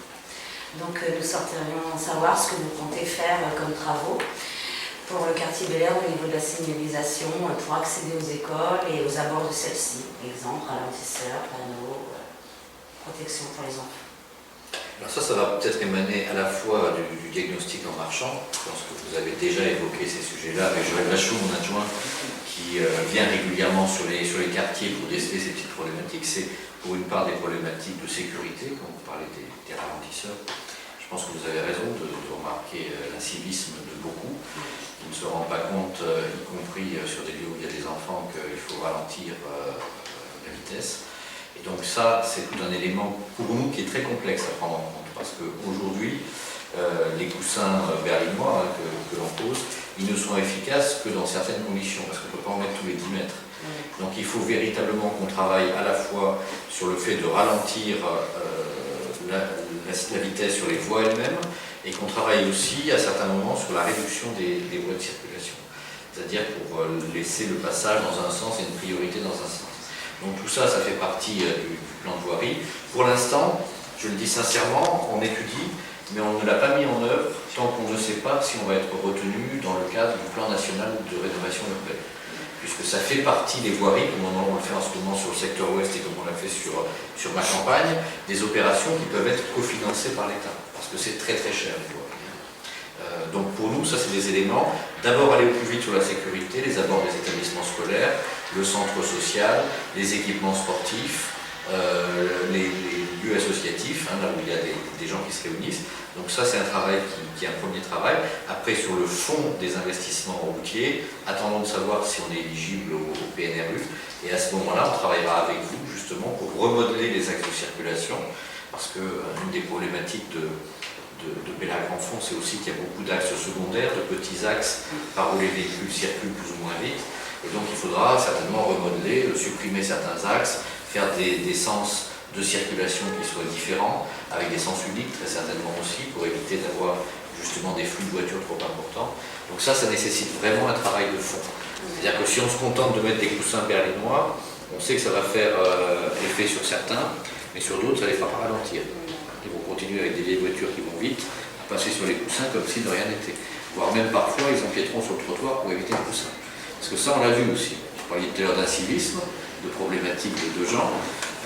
Donc nous souhaiterions savoir ce que vous comptez faire comme travaux pour le quartier Bel Air au niveau de la signalisation pour accéder aux écoles et aux abords de celles-ci. Exemple, ralentisseurs, panneaux, protection pour les enfants. Alors ça va peut-être émaner à la fois du diagnostic en marchant. Je pense que vous avez déjà évoqué ces sujets-là avec Joël Lachaud, mon adjoint, qui vient régulièrement sur les quartiers pour déceler ces petites problématiques. C'est pour une part des problématiques de sécurité, quand vous parlez des ralentisseurs. Je pense que vous avez raison de remarquer l'incivisme de beaucoup. Ils ne se rendent pas compte, y compris sur des lieux où il y a des enfants, qu'il faut ralentir la vitesse. Et donc ça, c'est tout un élément pour nous qui est très complexe à prendre en compte, parce qu'aujourd'hui, les coussins berlinois que l'on pose, ils ne sont efficaces que dans certaines conditions, parce qu'on ne peut pas en mettre tous les 10 mètres. Donc il faut véritablement qu'on travaille à la fois sur le fait de ralentir la vitesse sur les voies elles-mêmes, et qu'on travaille aussi à certains moments sur la réduction des voies de circulation. C'est-à-dire pour laisser le passage dans un sens et une priorité dans un sens. Donc tout ça, ça fait partie du plan de voirie. Pour l'instant, je le dis sincèrement, on étudie, mais on ne l'a pas mis en œuvre tant qu'on ne sait pas si on va être retenu dans le cadre du plan national de rénovation urbaine. Puisque ça fait partie des voiries, comme on le fait en ce moment sur le secteur ouest et comme on l'a fait sur ma campagne, des opérations qui peuvent être cofinancées par l'État, parce que c'est très très cher les voiries. Donc pour nous, ça c'est des éléments, d'abord aller au plus vite sur la sécurité, les abords des établissements scolaires, le centre social, les équipements sportifs, les lieux associatifs, là où il y a des gens qui se réunissent. Donc ça c'est un travail qui est un premier travail. Après sur le fond des investissements routiers, attendons de savoir si on est éligible au PNRU, et à ce moment-là on travaillera avec vous justement pour remodeler les axes de circulation, parce qu'une des problématiques de Bellin-la-Confond, c'est aussi qu'il y a beaucoup d'axes secondaires, de petits axes par où les véhicules circulent plus ou moins vite. Et donc il faudra certainement remodeler, supprimer certains axes, faire des sens de circulation qui soient différents, avec des sens uniques très certainement aussi, pour éviter d'avoir justement des flux de voitures trop importants. Donc ça nécessite vraiment un travail de fond. C'est-à-dire que si on se contente de mettre des coussins berlinois, on sait que ça va faire effet sur certains, mais sur d'autres ça ne les fera pas ralentir. Ils vont continuer avec des vieilles voitures qui vont vite, à passer sur les coussins comme si de rien n'était. Voire même parfois ils empiéteront sur le trottoir pour éviter le coussin. Parce que ça on l'a vu aussi. Je parlais tout à l'heure d'incivisme, de problématiques de gens.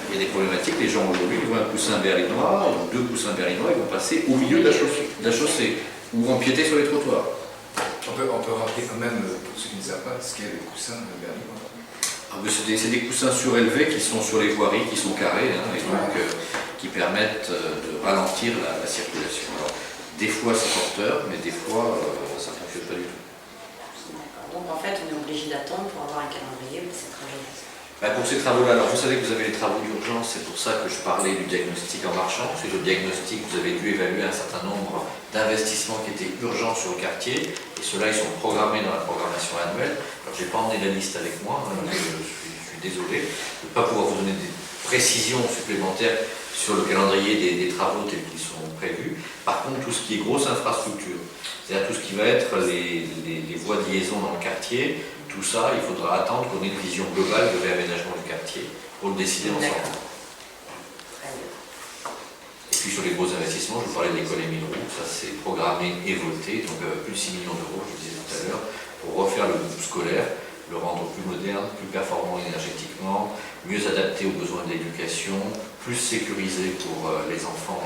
Il y a des problématiques, les gens aujourd'hui ils voient un coussin berlinois, donc deux coussins berlinois, ils vont passer au milieu de la chaussée, ou empiéter sur les trottoirs. On peut rappeler quand même, pour ceux qui ne savent pas, ce qu'est le coussin berlinois. C'est des coussins surélevés qui sont sur les voiries, qui sont carrés, et donc qui permettent de ralentir la circulation. Alors, des fois c'est porteur, mais des fois ça ne fonctionne pas du tout. D'accord. Donc en fait on est obligé d'attendre pour avoir un calendrier pour ces travaux-là. Pour ces travaux-là, alors vous savez que vous avez les travaux d'urgence, c'est pour ça que je parlais du diagnostic en marchant. C'est le diagnostic, vous avez dû évaluer un certain nombre d'investissements qui étaient urgents sur le quartier, et ceux-là ils sont programmés dans la programmation annuelle. Alors je n'ai pas emmené la liste avec moi, donc je suis désolé de ne pas pouvoir vous donner des précisions supplémentaires sur le calendrier des travaux tels qu'ils sont prévus. Par contre, tout ce qui est grosse infrastructure, c'est-à-dire tout ce qui va être les voies de liaison dans le quartier, tout ça, il faudra attendre qu'on ait une vision globale de réaménagement du quartier pour le décider ensemble. Et puis sur les gros investissements, je vous parlais de l'école Émile Roux, ça c'est programmé et voté, donc plus de 6 millions d'euros, je vous disais tout à l'heure, pour refaire le groupe scolaire, le rendre plus moderne, plus performant énergétiquement, mieux adapté aux besoins de l'éducation, plus sécurisé pour les enfants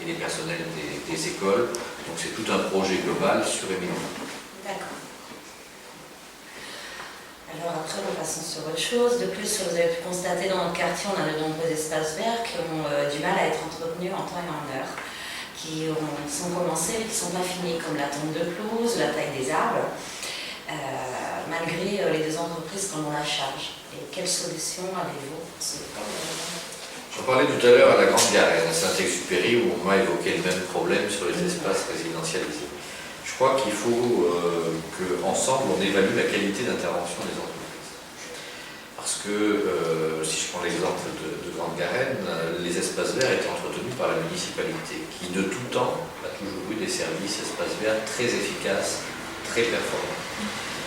et les personnels des écoles. Donc c'est tout un projet global sur Émile Roux. D'accord. Alors après, passons sur autre chose. De plus, vous avez pu constater dans notre quartier, on a de nombreux espaces verts qui ont du mal à être entretenus en temps et en heure, qui qui sont commencés mais qui ne sont pas finis, comme la tonte de pelouse, la taille des arbres, malgré les deux entreprises qui en ont la charge. Et quelles solutions avez-vous pour ce problème? J'en parlais tout à l'heure à la Grande Garenne, à Saint-Exupéry, où on m'a évoqué le même problème sur les espaces résidentialisés. Je crois qu'il faut qu'ensemble on évalue la qualité d'intervention des entreprises. Parce que, si je prends l'exemple de Grande Garenne, les espaces verts étaient entretenus par la municipalité, qui de tout temps a toujours eu des services espaces verts très efficaces, très performants.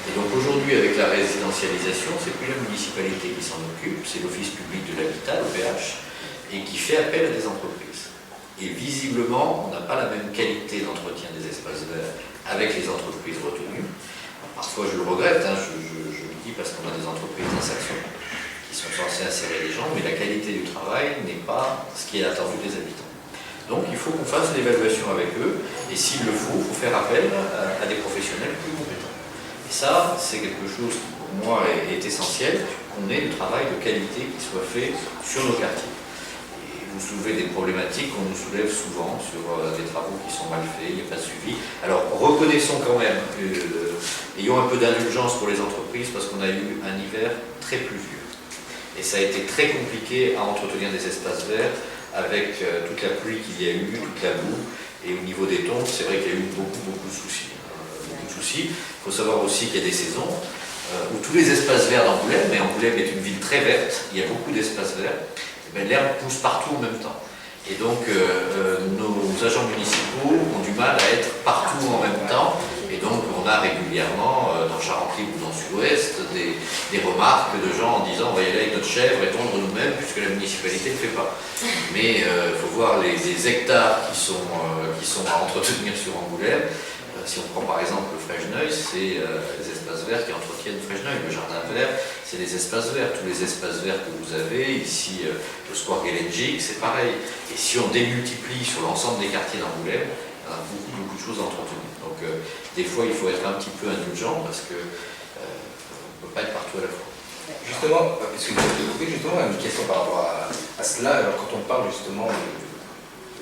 Et donc aujourd'hui, avec la résidentialisation, c'est plus la municipalité qui s'en occupe, c'est l'Office public de l'habitat, l'OPH, et qui fait appel à des entreprises. Et visiblement, on n'a pas la même qualité d'entretien des espaces verts avec les entreprises retenues. Alors, parfois, je le regrette, je le dis parce qu'on a des entreprises d'insertion qui sont censées insérer les gens, mais la qualité du travail n'est pas ce qui est attendu des habitants. Donc, il faut qu'on fasse l'évaluation avec eux, et s'il le faut faire appel à des professionnels plus compétents. Et ça, c'est quelque chose qui, pour moi, est essentiel, qu'on ait du travail de qualité qui soit fait sur nos quartiers. Vous soulevez des problématiques qu'on nous soulève souvent sur des travaux qui sont mal faits, il n'y a pas de suivi. Alors reconnaissons quand même, ayons un peu d'indulgence pour les entreprises parce qu'on a eu un hiver très pluvieux. Et ça a été très compliqué à entretenir des espaces verts avec toute la pluie qu'il y a eu, toute la boue. Et au niveau des tontes, c'est vrai qu'il y a eu beaucoup de soucis. Il faut savoir aussi qu'il y a des saisons où tous les espaces verts d'Angoulême, et Angoulême est une ville très verte, il y a beaucoup d'espaces verts, l'herbe pousse partout en même temps. Et donc nos agents municipaux ont du mal à être partout en même temps. Et donc on a régulièrement, dans Charenton ou dans Sud-Ouest, des remarques de gens en disant on va y aller avec notre chèvre et tondre nous-mêmes puisque la municipalité ne le fait pas. Mais il faut voir les hectares qui sont à entretenir sur Angoulême. Si on prend par exemple le Fresneuil, c'est les espaces verts qui entretiennent Fresneuil. Le jardin vert, c'est les espaces verts. Tous les espaces verts que vous avez, ici, le Square Gelengic, c'est pareil. Et si on démultiplie sur l'ensemble des quartiers d'Angoulême, on a beaucoup de choses à entretenir. Donc des fois, il faut être un petit peu indulgent parce qu'on ne peut pas être partout à la fois. Justement, parce que justement, une question par rapport à cela, alors quand on parle justement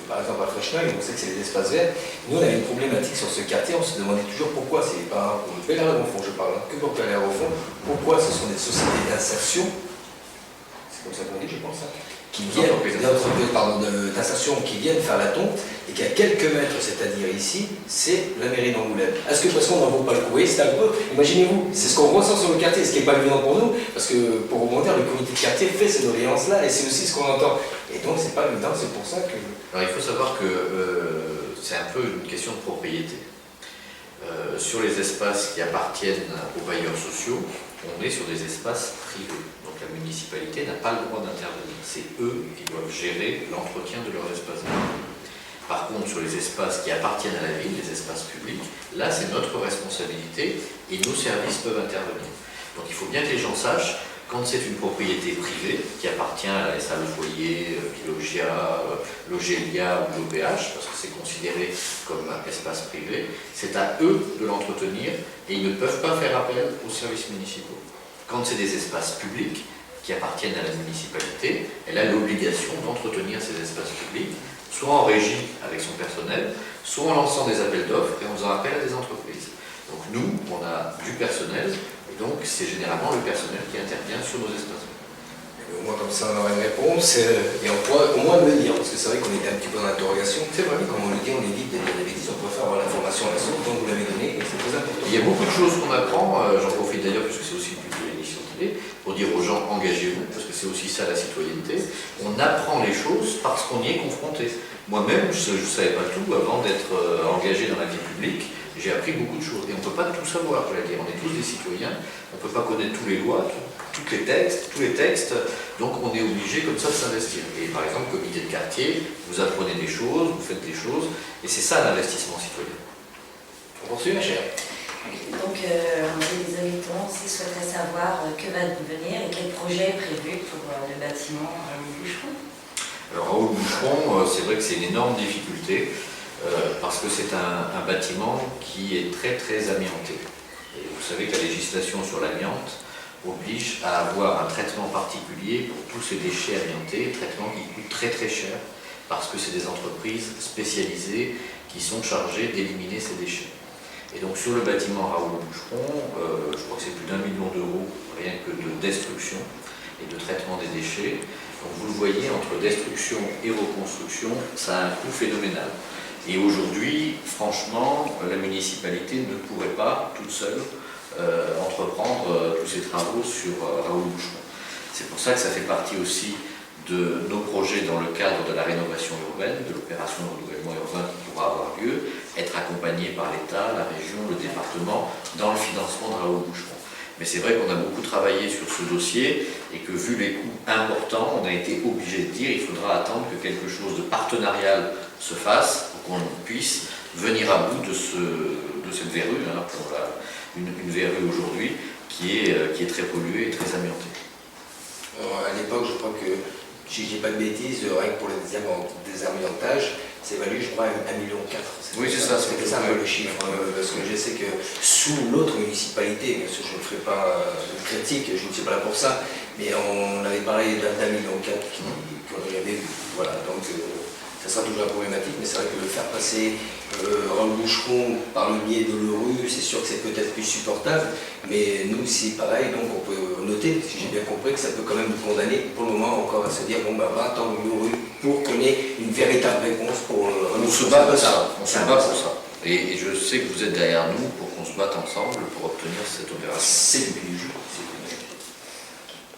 par exemple à Fresneuil, on sait que c'est les espaces verts. Nous, on avait une problématique sur ce quartier, on se demandait toujours pourquoi, c'est pas pour le PLR au fond, je parle, que pour le PLR au fond, pourquoi ce sont des sociétés d'insertion, c'est comme ça qu'on dit, je pense, qui viennent, d'insertion, qui viennent faire la tonte, et qu'à quelques mètres, c'est-à-dire ici, c'est la mairie d'Angoulême. Est-ce que parce qu'on n'en vaut pas le coup? C'est un peu, imaginez-vous, c'est ce qu'on ressent sur le quartier, ce qui n'est pas évident pour nous, parce que pour rebondir, le comité de quartier fait ces doléances-là, et c'est aussi ce qu'on entend. Et donc, c'est pas évident, c'est pour ça que... Alors il faut savoir que c'est un peu une question de propriété. Sur les espaces qui appartiennent aux bailleurs sociaux, on est sur des espaces privés. Donc la municipalité n'a pas le droit d'intervenir. C'est eux qui doivent gérer l'entretien de leurs espaces verts. Par contre, sur les espaces qui appartiennent à la ville, les espaces publics, là c'est notre responsabilité et nos services peuvent intervenir. Donc il faut bien que les gens sachent, quand c'est une propriété privée qui appartient à la SA Le Foyer, Bilogia, Logélia ou l'OPH, parce que c'est considéré comme un espace privé, c'est à eux de l'entretenir et ils ne peuvent pas faire appel aux services municipaux. Quand c'est des espaces publics qui appartiennent à la municipalité, elle a l'obligation d'entretenir ces espaces publics, soit en régie avec son personnel, soit en lançant des appels d'offres et en faisant appel à des entreprises. Donc nous, on a du personnel, et donc c'est généralement le personnel qui intervient sur nos espaces. Au moins comme ça on aura une réponse, et on pourra au moins le dire, parce que c'est vrai qu'on était un petit peu dans l'interrogation. C'est vrai, comme on le dit, on évite de dire des bêtises, on préfère avoir l'information à la source, donc vous l'avez donné, et c'est très important. Il y a beaucoup de choses qu'on apprend, j'en profite d'ailleurs parce que c'est aussi le but de l'émission télé, pour dire aux gens engagez-vous, parce que c'est aussi ça la citoyenneté. On apprend les choses parce qu'on y est confronté. Moi-même, je ne savais pas tout avant d'être engagé dans la vie publique. J'ai appris beaucoup de choses et on ne peut pas tout savoir, je vais dire. On est tous des citoyens, on ne peut pas connaître tous les lois, tous les textes, donc on est obligé comme ça de s'investir. Et par exemple, comité de quartier, vous apprenez des choses, vous faites des choses, et c'est ça l'investissement citoyen. On poursuit, ma chère. Donc, les habitants aussi souhaiteraient savoir que va devenir et quel projet est prévu pour le bâtiment Boucheron. Alors, Raoul Boucheron, c'est vrai que c'est une énorme difficulté. Parce que c'est un bâtiment qui est très amianté. Et vous savez que la législation sur l'amiante oblige à avoir un traitement particulier pour tous ces déchets amiantés, traitement qui coûte très cher parce que c'est des entreprises spécialisées qui sont chargées d'éliminer ces déchets. Et donc sur le bâtiment Raoul Boucheron, je crois que c'est plus d'1 million d'euros rien que de destruction et de traitement des déchets. Donc vous le voyez, entre destruction et reconstruction, ça a un coût phénoménal. Et aujourd'hui, franchement, la municipalité ne pourrait pas, toute seule, entreprendre tous ces travaux sur Raoul Boucheron. C'est pour ça que ça fait partie aussi de nos projets dans le cadre de la rénovation urbaine, de l'opération de renouvellement urbain qui pourra avoir lieu, être accompagné par l'État, la région, le département, dans le financement de Raoul Boucheron. Mais c'est vrai qu'on a beaucoup travaillé sur ce dossier et que vu les coûts importants, on a été obligé de dire qu'il faudra attendre que quelque chose de partenarial se fasse pour qu'on puisse venir à bout de cette verrue, hein, pour une verrue aujourd'hui qui est très polluée et très amiantée. À l'époque, je crois que, si je dis pas de bêtises, rien que pour les désamiantages, c'est valu, je crois, 1,4 million. Oui, c'est ça. C'était ça le chiffre. Parce que je sais que sous l'autre municipalité, bien sûr, je ne ferai pas de critique, je ne suis pas là pour ça, mais on avait parlé d'1,4 million qu'on avait vu. Voilà, donc ça sera toujours la problématique, mais c'est vrai que le faire passer Raoul Boucheron par le biais de l'EURU, c'est sûr que c'est peut-être plus supportable, mais nous, c'est pareil, donc on peut noter, si j'ai bien compris, que ça peut quand même nous condamner pour le moment encore à se dire, bon, bah, va attendre l'EURU pour qu'on ait une véritable réponse pour on se bat pour ça. On se bat pour ça. Et je sais que vous êtes derrière nous pour qu'on se batte ensemble pour obtenir cette opération. C'est le but du jeu.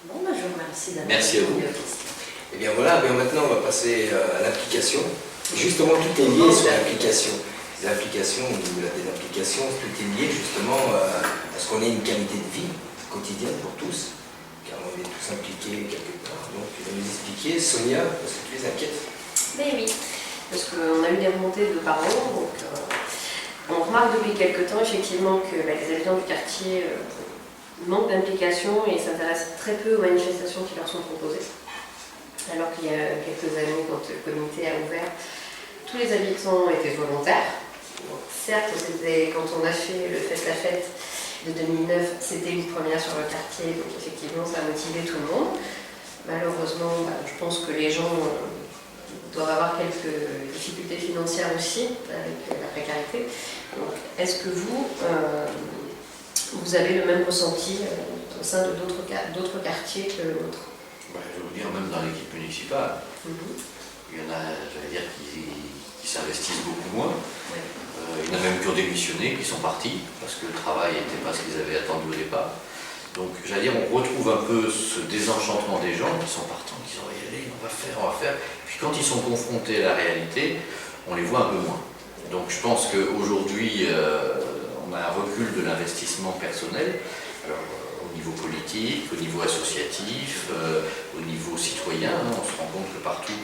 Bon, bah, je vous remercie d'avoir Merci à vous. répondu aux questions. Et bien voilà, bien maintenant on va passer à l'application. Justement, tout est lié sur l'application. L'application, au niveau des applications, tout est lié justement à ce qu'on ait une qualité de vie quotidienne pour tous, car on est tous impliqués quelque part. Donc tu vas nous expliquer, Sonia, parce que tu es inquiète. Mais oui, parce qu'on a eu des remontées de parents, donc on remarque depuis quelques temps effectivement que les habitants du quartier manquent d'implication et s'intéressent très peu aux manifestations qui leur sont proposées. Alors qu'il y a quelques années, quand le comité a ouvert, tous les habitants étaient volontaires. Donc, certes, quand on a fait le Fête la Fête de 2009, c'était une première sur le quartier, donc effectivement ça a motivé tout le monde. Malheureusement, je pense que les gens doivent avoir quelques difficultés financières aussi avec la précarité. Donc, est-ce que vous avez le même ressenti au sein de d'autres quartiers que le vôtre? Je vais vous dire, même dans l'équipe municipale, il y en a, j'allais dire, qui s'investissent beaucoup moins. Il y en a même qui ont démissionné, qui sont partis, parce que le travail n'était pas ce qu'ils avaient attendu au départ. Donc, j'allais dire, on retrouve un peu ce désenchantement des gens qui sont partants, qui disent, on va y aller, on va faire. Puis quand ils sont confrontés à la réalité, on les voit un peu moins. Donc, je pense qu'aujourd'hui, on a un recul de l'investissement personnel. Alors, au niveau politique, au niveau associatif, au niveau citoyen, on se rend compte que partout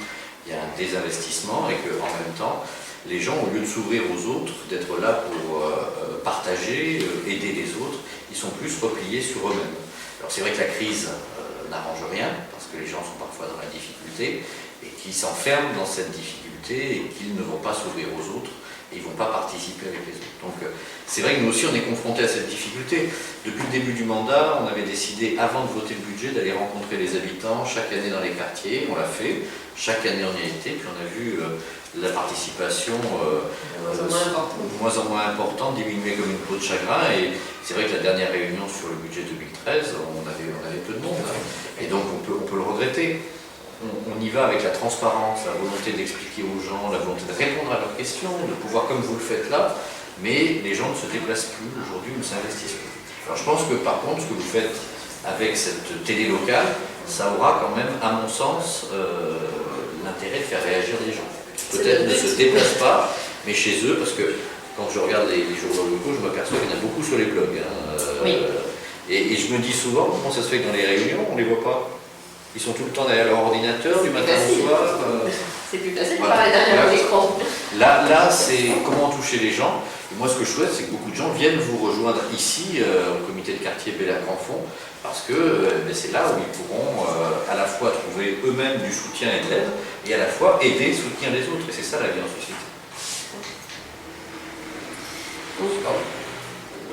il y a un désinvestissement et qu'en même temps, les gens, au lieu de s'ouvrir aux autres, d'être là pour partager, aider les autres, ils sont plus repliés sur eux-mêmes. Alors c'est vrai que la crise n'arrange rien, parce que les gens sont parfois dans la difficulté, et qu'ils s'enferment dans cette difficulté et qu'ils ne vont pas s'ouvrir aux autres, et ils ne vont pas participer avec les autres. Donc c'est vrai que nous aussi on est confrontés à cette difficulté. Depuis le début du mandat, on avait décidé, avant de voter le budget, d'aller rencontrer les habitants chaque année dans les quartiers. On l'a fait, chaque année on y a été, puis on a vu la participation de moins en moins importante, diminuer comme une peau de chagrin. Et c'est vrai que la dernière réunion sur le budget 2013, on avait peu de monde. Hein. Et donc on peut le regretter. On y va avec la transparence, la volonté d'expliquer aux gens, la volonté de répondre à leurs questions, de pouvoir, comme vous le faites là, mais les gens ne se déplacent plus aujourd'hui, ne s'investissent plus. Alors je pense que par contre, ce que vous faites avec cette télé locale, ça aura quand même, à mon sens, l'intérêt de faire réagir les gens. Peut-être ne se déplacent pas, mais chez eux, parce que quand je regarde les journaux locaux, je m'aperçois qu'il y en a beaucoup sur les blogs. Hein, oui. Et je me dis souvent, comment ça se fait que dans les réunions, on ne les voit pas? Ils sont tout le temps derrière leur ordinateur, du matin au soir. C'est plus facile de parler derrière l'écran. Là, c'est comment toucher les gens. Et moi, ce que je souhaite, c'est que beaucoup de gens viennent vous rejoindre ici, au comité de quartier Bellacq-Grandfond, parce que c'est là où ils pourront à la fois trouver eux-mêmes du soutien et de l'aide, et à la fois aider, soutenir les autres. Et c'est ça la vie en société.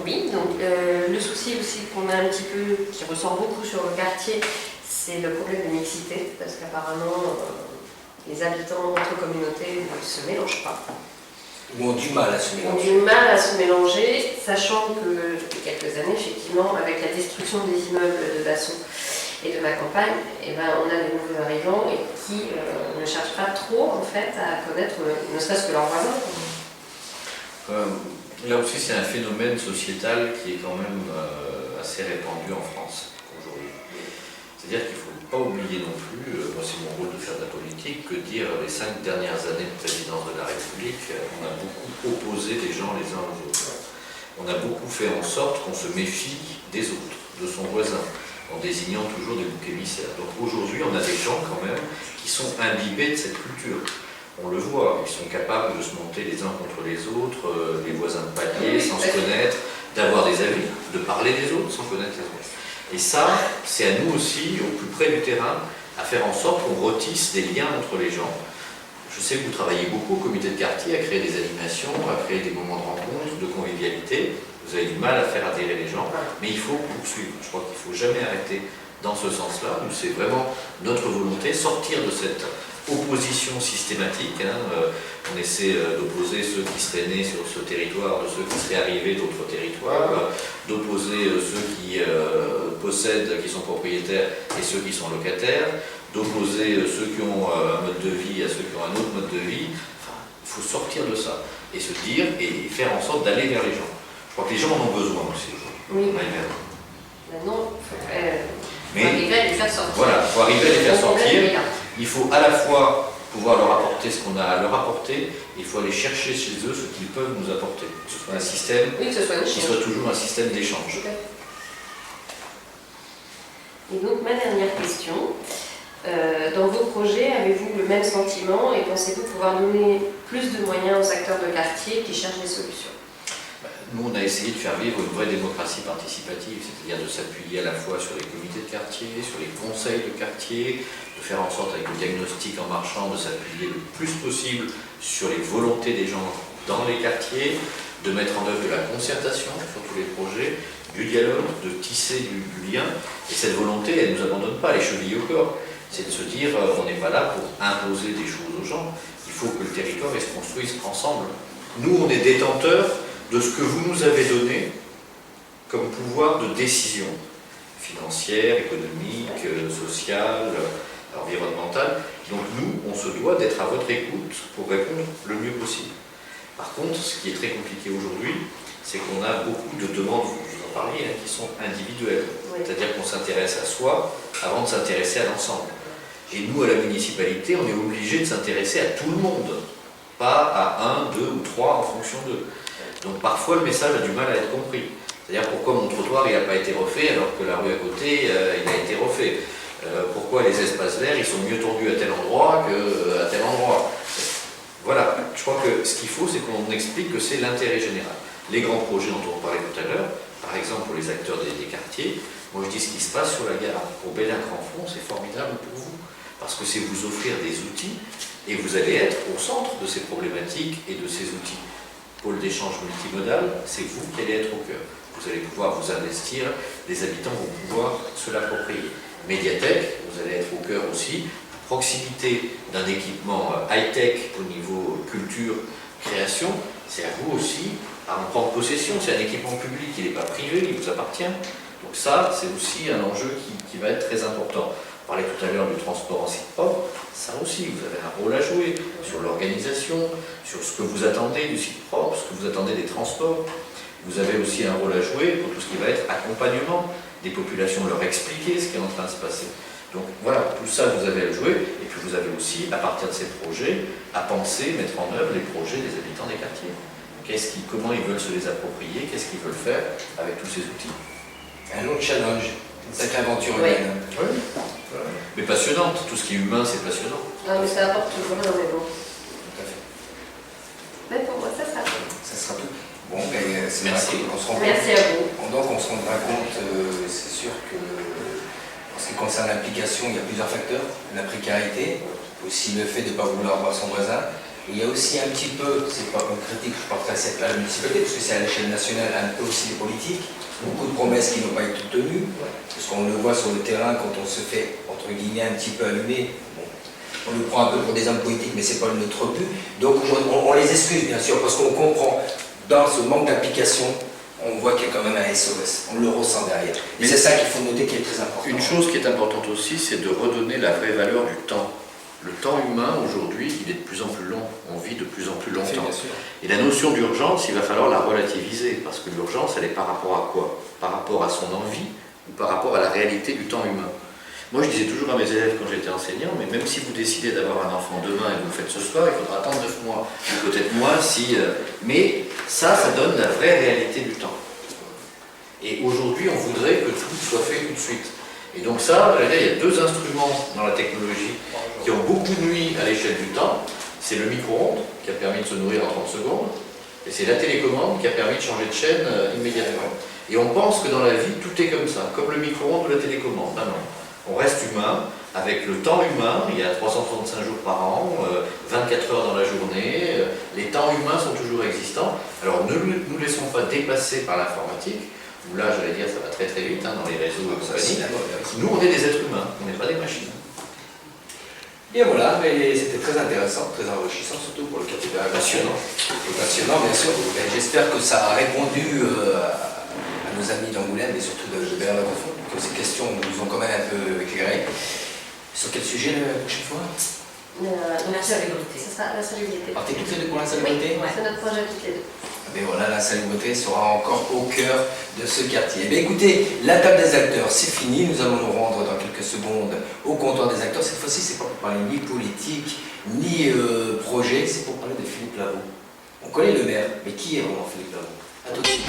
Oui, donc le souci aussi qu'on a un petit peu, qui ressort beaucoup sur le quartier, c'est le problème de mixité, parce qu'apparemment, les habitants entre communautés ne se mélangent pas. Ou ont du mal à se Ils ont mélanger. du mal à se mélanger, sachant que depuis quelques années, effectivement, avec la destruction des immeubles de Basson et de ma campagne, eh ben, on a des nouveaux arrivants et qui ne cherchent pas trop en fait à connaître ne serait-ce que leurs voisins. Là aussi, c'est un phénomène sociétal qui est quand même assez répandu en France aujourd'hui. C'est-à-dire qu'il ne faut pas oublier non plus, moi c'est mon rôle de faire de la politique, que dire les 5 dernières années de présidence de la République, on a beaucoup opposé les gens les uns aux autres. On a beaucoup fait en sorte qu'on se méfie des autres, de son voisin, en désignant toujours des boucs émissaires. Donc aujourd'hui, on a des gens quand même qui sont imbibés de cette culture. On le voit, ils sont capables de se monter les uns contre les autres, les voisins de palier, sans se connaître, d'avoir des avis, de parler des autres sans connaître les autres. Et ça, c'est à nous aussi, au plus près du terrain, à faire en sorte qu'on retisse des liens entre les gens. Je sais que vous travaillez beaucoup au comité de quartier à créer des animations, à créer des moments de rencontre, de convivialité. Vous avez du mal à faire adhérer les gens, mais il faut poursuivre. Je crois qu'il ne faut jamais arrêter dans ce sens-là. C'est vraiment notre volonté, sortir de cette opposition systématique. On essaie d'opposer ceux qui seraient nés sur ce territoire de ceux qui seraient arrivés d'autres territoires, d'opposer ceux qui possèdent, qui sont propriétaires et ceux qui sont locataires, d'opposer ceux qui ont un mode de vie à ceux qui ont un autre mode de vie. Enfin, il faut sortir de ça et se dire et faire en sorte d'aller vers les gens. Je crois que les gens en ont besoin aussi aujourd'hui. Oui. Maintenant, il faut arriver à les faire sortir. Voilà, il faut arriver à les faire sortir. Problème, il est là. Il faut à la fois pouvoir leur apporter ce qu'on a à leur apporter, il faut aller chercher chez eux ce qu'ils peuvent nous apporter. Que ce soit un système Oui, que ce soit une qui chose. soit toujours un système d'échange. Et donc, ma dernière question. Dans vos projets, avez-vous le même sentiment et pensez-vous pouvoir donner plus de moyens aux acteurs de quartier qui cherchent des solutions? Nous, on a essayé de faire vivre une vraie démocratie participative, c'est-à-dire de s'appuyer à la fois sur les comités de quartier, sur les conseils de quartier, de faire en sorte avec le diagnostic en marchant de s'appuyer le plus possible sur les volontés des gens dans les quartiers, de mettre en œuvre de la concertation sur tous les projets, du dialogue, de tisser du lien. Et cette volonté, elle ne nous abandonne pas, les chevilles au corps. C'est de se dire, on n'est pas là pour imposer des choses aux gens, il faut que le territoire se construise ensemble. Nous, on est détenteurs de ce que vous nous avez donné comme pouvoir de décision financière, économique, sociale, environnementale. Donc nous, on se doit d'être à votre écoute pour répondre le mieux possible. Par contre, ce qui est très compliqué aujourd'hui, c'est qu'on a beaucoup de demandes, vous en parliez, qui sont individuelles. Oui. C'est-à-dire qu'on s'intéresse à soi avant de s'intéresser à l'ensemble. Et nous, à la municipalité, on est obligé de s'intéresser à tout le monde, pas à 1, 2 ou 3 en fonction d'eux. Donc parfois, le message a du mal à être compris. C'est-à-dire pourquoi mon trottoir n'a pas été refait alors que la rue à côté, il a été refait. Pourquoi les espaces verts, ils sont mieux tendus à tel endroit qu'à tel endroit. Voilà, je crois que ce qu'il faut, c'est qu'on explique que c'est l'intérêt général. Les grands projets dont on parlait tout à l'heure, par exemple pour les acteurs des quartiers, moi je dis ce qui se passe sur la gare pour Bellin-Cranfond, c'est formidable pour vous. Parce que c'est vous offrir des outils et vous allez être au centre de ces problématiques et de ces outils. Pôle d'échange multimodal, c'est vous qui allez être au cœur. Vous allez pouvoir vous investir, les habitants vont pouvoir se l'approprier. Médiathèque, vous allez être au cœur aussi, proximité d'un équipement high-tech au niveau culture, création, c'est à vous aussi à en prendre possession. C'est un équipement public, il n'est pas privé, il vous appartient. Donc ça, c'est aussi un enjeu qui va être très important. On parlait tout à l'heure du transport en site propre, ça aussi, vous avez un rôle à jouer sur l'organisation, sur ce que vous attendez du site propre, ce que vous attendez des transports. Vous avez aussi un rôle à jouer pour tout ce qui va être accompagnement des populations, leur expliquer ce qui est en train de se passer. Donc voilà, tout ça vous avez à jouer, et puis vous avez aussi, à partir de ces projets, à penser, mettre en œuvre les projets des habitants des quartiers. Comment ils veulent se les approprier, qu'est-ce qu'ils veulent faire avec tous ces outils. Un autre challenge, une sacrée aventure Oui. humaine. Oui. Mais passionnante, tout ce qui est humain, c'est passionnant. Ah, mais ça apporte toujours un élément. Tout à fait. Mais pour moi, ça sera tout. Ça sera tout. Bon, ben, c'est Merci. vrai qu'on se rend compte. Merci à vous. Donc on se rendra compte, c'est sûr que en ce qui concerne l'implication, il y a plusieurs facteurs. La précarité, aussi le fait de ne pas vouloir voir son voisin. Et il y a aussi un petit peu, c'est pas comme critique, je porte à la municipalité, parce que c'est à l'échelle nationale un peu aussi des politiques. Beaucoup de promesses qui n'ont pas été tenues, parce qu'on le voit sur le terrain quand on se fait, entre guillemets, un petit peu allumer. Bon. on nous prend un peu pour des hommes politiques, mais c'est pas notre but. Donc on les excuse bien sûr, parce qu'on comprend, dans ce manque d'application, on voit qu'il y a quand même un SOS, on le ressent derrière. Mais c'est ça qu'il faut noter qui est très important. Une chose qui est importante aussi, c'est de redonner la vraie valeur du temps. Le temps humain, aujourd'hui, il est de plus en plus long. On vit de plus en plus longtemps. Et la notion d'urgence, il va falloir la relativiser, parce que l'urgence, elle est par rapport à quoi? Par rapport à son envie ou par rapport à la réalité du temps humain. Moi, je disais toujours à mes élèves quand j'étais enseignant, mais même si vous décidez d'avoir un enfant demain et que vous le faites ce soir, il faudra attendre 9 mois. Ou peut-être moins si... Mais ça donne la vraie réalité du temps. Et aujourd'hui, on voudrait que tout soit fait tout de suite. Et donc ça, il y a deux instruments dans la technologie qui ont beaucoup nui à l'échelle du temps. C'est le micro-ondes, qui a permis de se nourrir en 30 secondes, et c'est la télécommande qui a permis de changer de chaîne immédiatement. Et on pense que dans la vie, tout est comme ça, comme le micro-ondes ou la télécommande. Non, non. On reste humain, avec le temps humain, il y a 365 jours par an, 24 heures dans la journée, les temps humains sont toujours existants. Alors ne nous laissons pas dépasser par l'informatique, où là, j'allais dire, ça va très très vite, dans les réseaux et compagnie. Nous, on est des êtres humains, on n'est pas des machines. Et voilà, mais c'était très intéressant, très enrichissant, surtout pour le quartier de la passionnant. Passionnant, bien sûr. J'espère que ça a répondu à nos amis d'Angoulême et surtout de Bernard-Confond, que ces questions nous ont quand même un peu éclairés. Sur quel sujet la prochaine fois? La salubrité. Ce sera la salubrité. Partez toutes les deux pour la salubrité? Oui, c'est notre projet toutes les deux. Mais voilà, la salubrité sera encore au cœur de ce quartier. Mais écoutez, la table des acteurs, c'est fini. Nous allons nous rendre dans quelques secondes au comptoir des acteurs. Cette fois-ci, c'est pas pour parler ni politique, ni projet, c'est pour parler de Philippe Lavaux. On connaît le maire, mais qui est vraiment Philippe Lavaux? À tout de suite.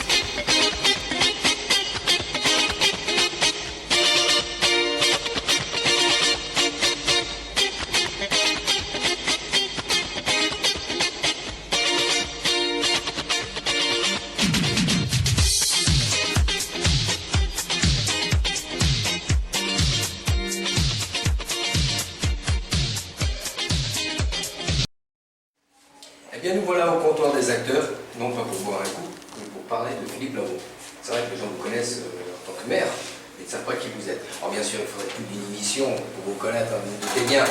Eh bien, nous voilà au comptoir des acteurs, non pas pour boire un coup, mais pour parler de Philippe Lavaux. C'est vrai que les gens vous connaissent en tant que maire, mais ils ne savent pas qui vous êtes. Alors bien sûr, il faudrait plus d'une émission pour vous connaître, vous doutez bien.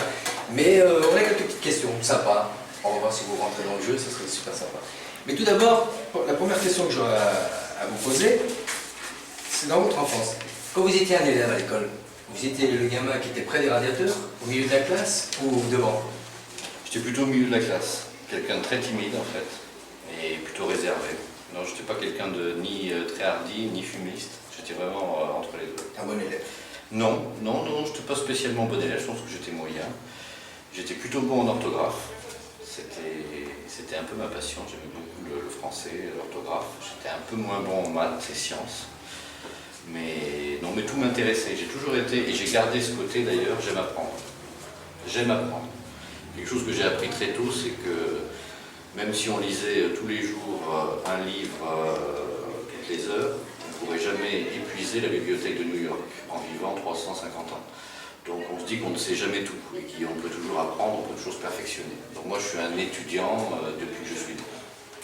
Mais on a quelques petites questions sympas. On va voir si vous rentrez dans le jeu, ça serait super sympa. Mais tout d'abord, la première question que j'aurais à vous poser, c'est dans votre enfance. Quand vous étiez un élève à l'école, vous étiez le gamin qui était près des radiateurs, au milieu de la classe ou devant? J'étais plutôt au milieu de la classe. Quelqu'un de très timide en fait, et plutôt réservé. Non, je n'étais pas quelqu'un de ni très hardi, ni fumiste. J'étais vraiment entre les deux. Un bon élève? Non, je n'étais pas spécialement bon élève, je pense que j'étais moyen. J'étais plutôt bon en orthographe. C'était un peu ma passion, j'aimais beaucoup le français, l'orthographe. J'étais un peu moins bon en maths et sciences. Mais non, mais tout m'intéressait. J'ai toujours été, et j'ai gardé ce côté d'ailleurs, j'aime apprendre. J'aime apprendre. Quelque chose que j'ai appris très tôt, c'est que même si on lisait tous les jours un livre toutes les heures, on ne pourrait jamais épuiser la bibliothèque de New York en vivant 350 ans. Donc on se dit qu'on ne sait jamais tout et qu'on peut toujours apprendre, on peut toujours se perfectionner. Donc moi je suis un étudiant depuis que je suis né.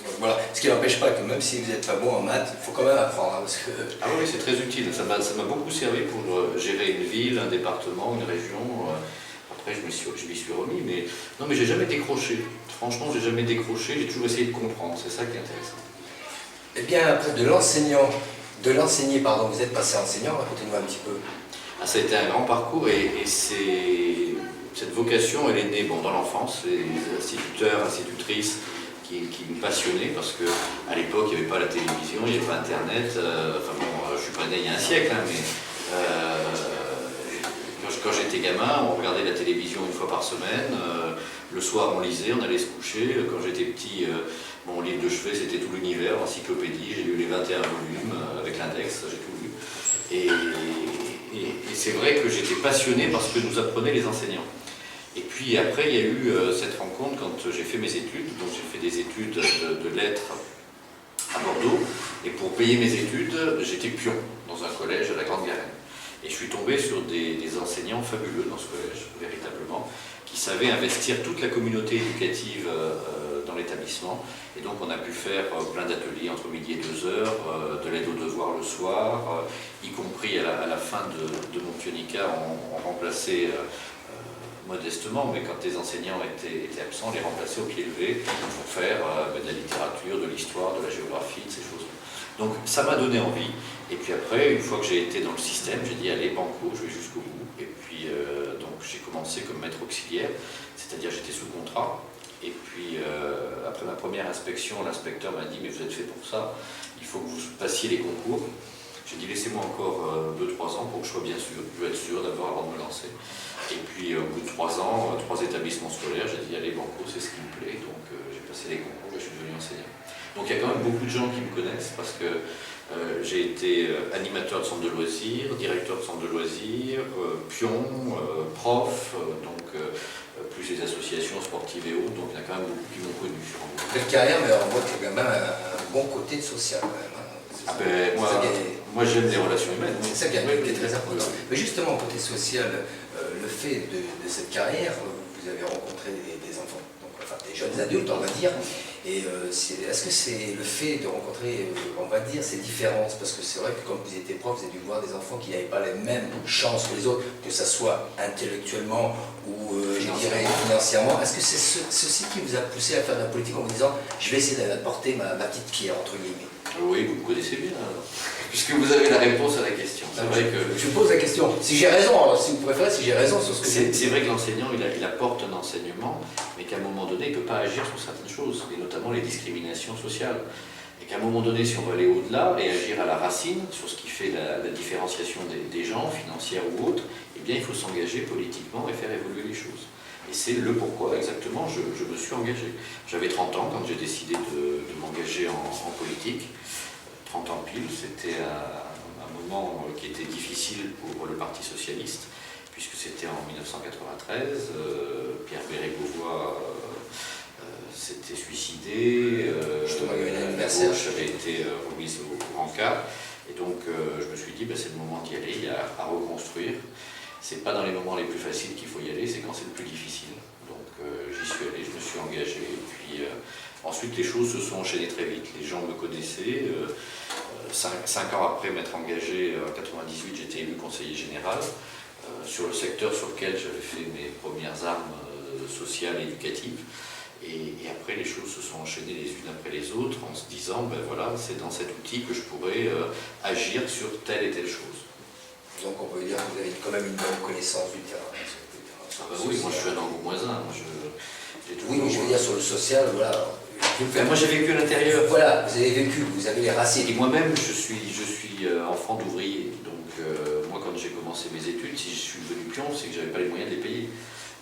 Donc voilà, ce qui n'empêche pas que même si vous n'êtes pas bon en maths, il faut quand même apprendre. Hein, parce que... Ah oui, c'est très utile. Ça m'a beaucoup servi pour gérer une ville, un département, une région. Après, je m'y suis remis, mais non, mais j'ai jamais décroché. Franchement, j'ai jamais décroché. J'ai toujours essayé de comprendre. C'est ça qui est intéressant. Eh bien, après de l'enseigner, pardon, vous êtes passé enseignant. Racontez-nous un petit peu. Ah, ça a été un grand parcours et cette vocation, elle est née dans l'enfance. Les instituteurs, institutrices qui me passionnaient parce qu'à l'époque, il n'y avait pas la télévision, il n'y avait pas Internet. Je ne suis pas né il y a un siècle, hein, mais quand j'étais gamin, on regardait la télévision une fois par semaine. Le soir, on lisait, on allait se coucher. Quand j'étais petit, mon livre de chevet, c'était tout l'univers, l'encyclopédie. J'ai lu les 21 volumes avec l'index, j'ai tout lu. Et c'est vrai que j'étais passionné par ce que nous apprenaient les enseignants. Et puis après, il y a eu cette rencontre quand j'ai fait mes études. Donc j'ai fait des études de lettres à Bordeaux. Et pour payer mes études, j'étais pion dans un collège à la Grande Garenne. Et je suis tombé sur des enseignants fabuleux dans ce collège, véritablement, qui savaient investir toute la communauté éducative dans l'établissement. Et donc on a pu faire plein d'ateliers entre midi et 2 heures, de l'aide aux devoirs le soir, y compris à la fin de mon pionica, on remplaçait modestement, mais quand les enseignants étaient absents, les remplacer au pied levé pour faire de la littérature, de l'histoire, de la géographie, de ces choses-là. Donc ça m'a donné envie. Et puis après, une fois que j'ai été dans le système, j'ai dit allez, banco, je vais jusqu'au bout. Et puis donc j'ai commencé comme maître auxiliaire, c'est-à-dire j'étais sous contrat. Et puis après ma première inspection, l'inspecteur m'a dit mais vous êtes fait pour ça, il faut que vous passiez les concours. J'ai dit laissez-moi encore 2-3 ans pour que je sois bien sûr, je veux être sûr d'abord avant de me lancer. Et puis au bout de 3 ans, 3 établissements scolaires, j'ai dit allez banco, c'est ce qui me plaît, donc j'ai passé les concours et je suis devenu enseignant. Donc il y a quand même beaucoup de gens qui me connaissent parce que j'ai été animateur de centre de loisirs, directeur de centre de loisirs, pion, prof, donc plus les associations sportives et autres, donc il y a quand même beaucoup qui m'ont connu. Quelle carrière, mais on voit qu'il y a quand même un bon côté de social quand même. Moi j'aime les relations humaines. C'est ça qui est très important. Mais justement, côté social, le fait de cette carrière, vous avez rencontré des enfants, donc, enfin des jeunes adultes, on va dire. Et est-ce que c'est le fait de rencontrer, on va dire, ces différences? Parce que c'est vrai que quand vous étiez prof, vous avez dû voir des enfants qui n'avaient pas les mêmes chances que les autres, que ce soit intellectuellement ou, je dirais, financièrement. Est-ce que c'est ceci qui vous a poussé à faire de la politique en vous disant « je vais essayer d'apporter ma petite pierre » entre guillemets? Oui, vous me connaissez bien, alors. Puisque vous avez la réponse à la question. C'est vrai que... Je vous pose la question. Si j'ai raison, alors, si vous préférez, si j'ai raison sur ce que c'est vrai que l'enseignant, il apporte un enseignement, mais qu'à un moment donné, il ne peut pas agir sur certaines choses, et notamment les discriminations sociales. Et qu'à un moment donné, si on veut aller au-delà et agir à la racine sur ce qui fait la différenciation des gens, financière ou autre, eh bien, il faut s'engager politiquement et faire évoluer les choses. Et c'est le pourquoi exactement je me suis engagé. J'avais 30 ans quand j'ai décidé de m'engager en politique. 30 ans pile, c'était un moment qui était difficile pour le Parti Socialiste, puisque c'était en 1993, Pierre Bérégovoy s'était suicidé, la gauche avait été remise au rencard, et donc je me suis dit, c'est le moment d'y aller, il y a à reconstruire. C'est pas dans les moments les plus faciles qu'il faut y aller, c'est quand c'est le plus difficile. Donc j'y suis allé, je me suis engagé, et puis ensuite les choses se sont enchaînées très vite. Les gens me connaissaient. 5 ans après m'être engagé, en 98, j'étais élu conseiller général sur le secteur sur lequel j'avais fait mes premières armes sociales et éducatives. Et après, les choses se sont enchaînées les unes après les autres en se disant, voilà, c'est dans cet outil que je pourrais agir sur telle et telle chose. Donc on peut dire que vous avez quand même une bonne connaissance du terrain. Oui, moi je suis un Angou-Moisin. Oui, mais je veux dire sur le social, voilà. Moi j'ai vécu à l'intérieur. Voilà, vous avez vécu, vous avez les racines. Et moi-même, je suis enfant d'ouvrier. Donc moi quand j'ai commencé mes études, si je suis devenu pion, c'est que j'avais pas les moyens de les payer.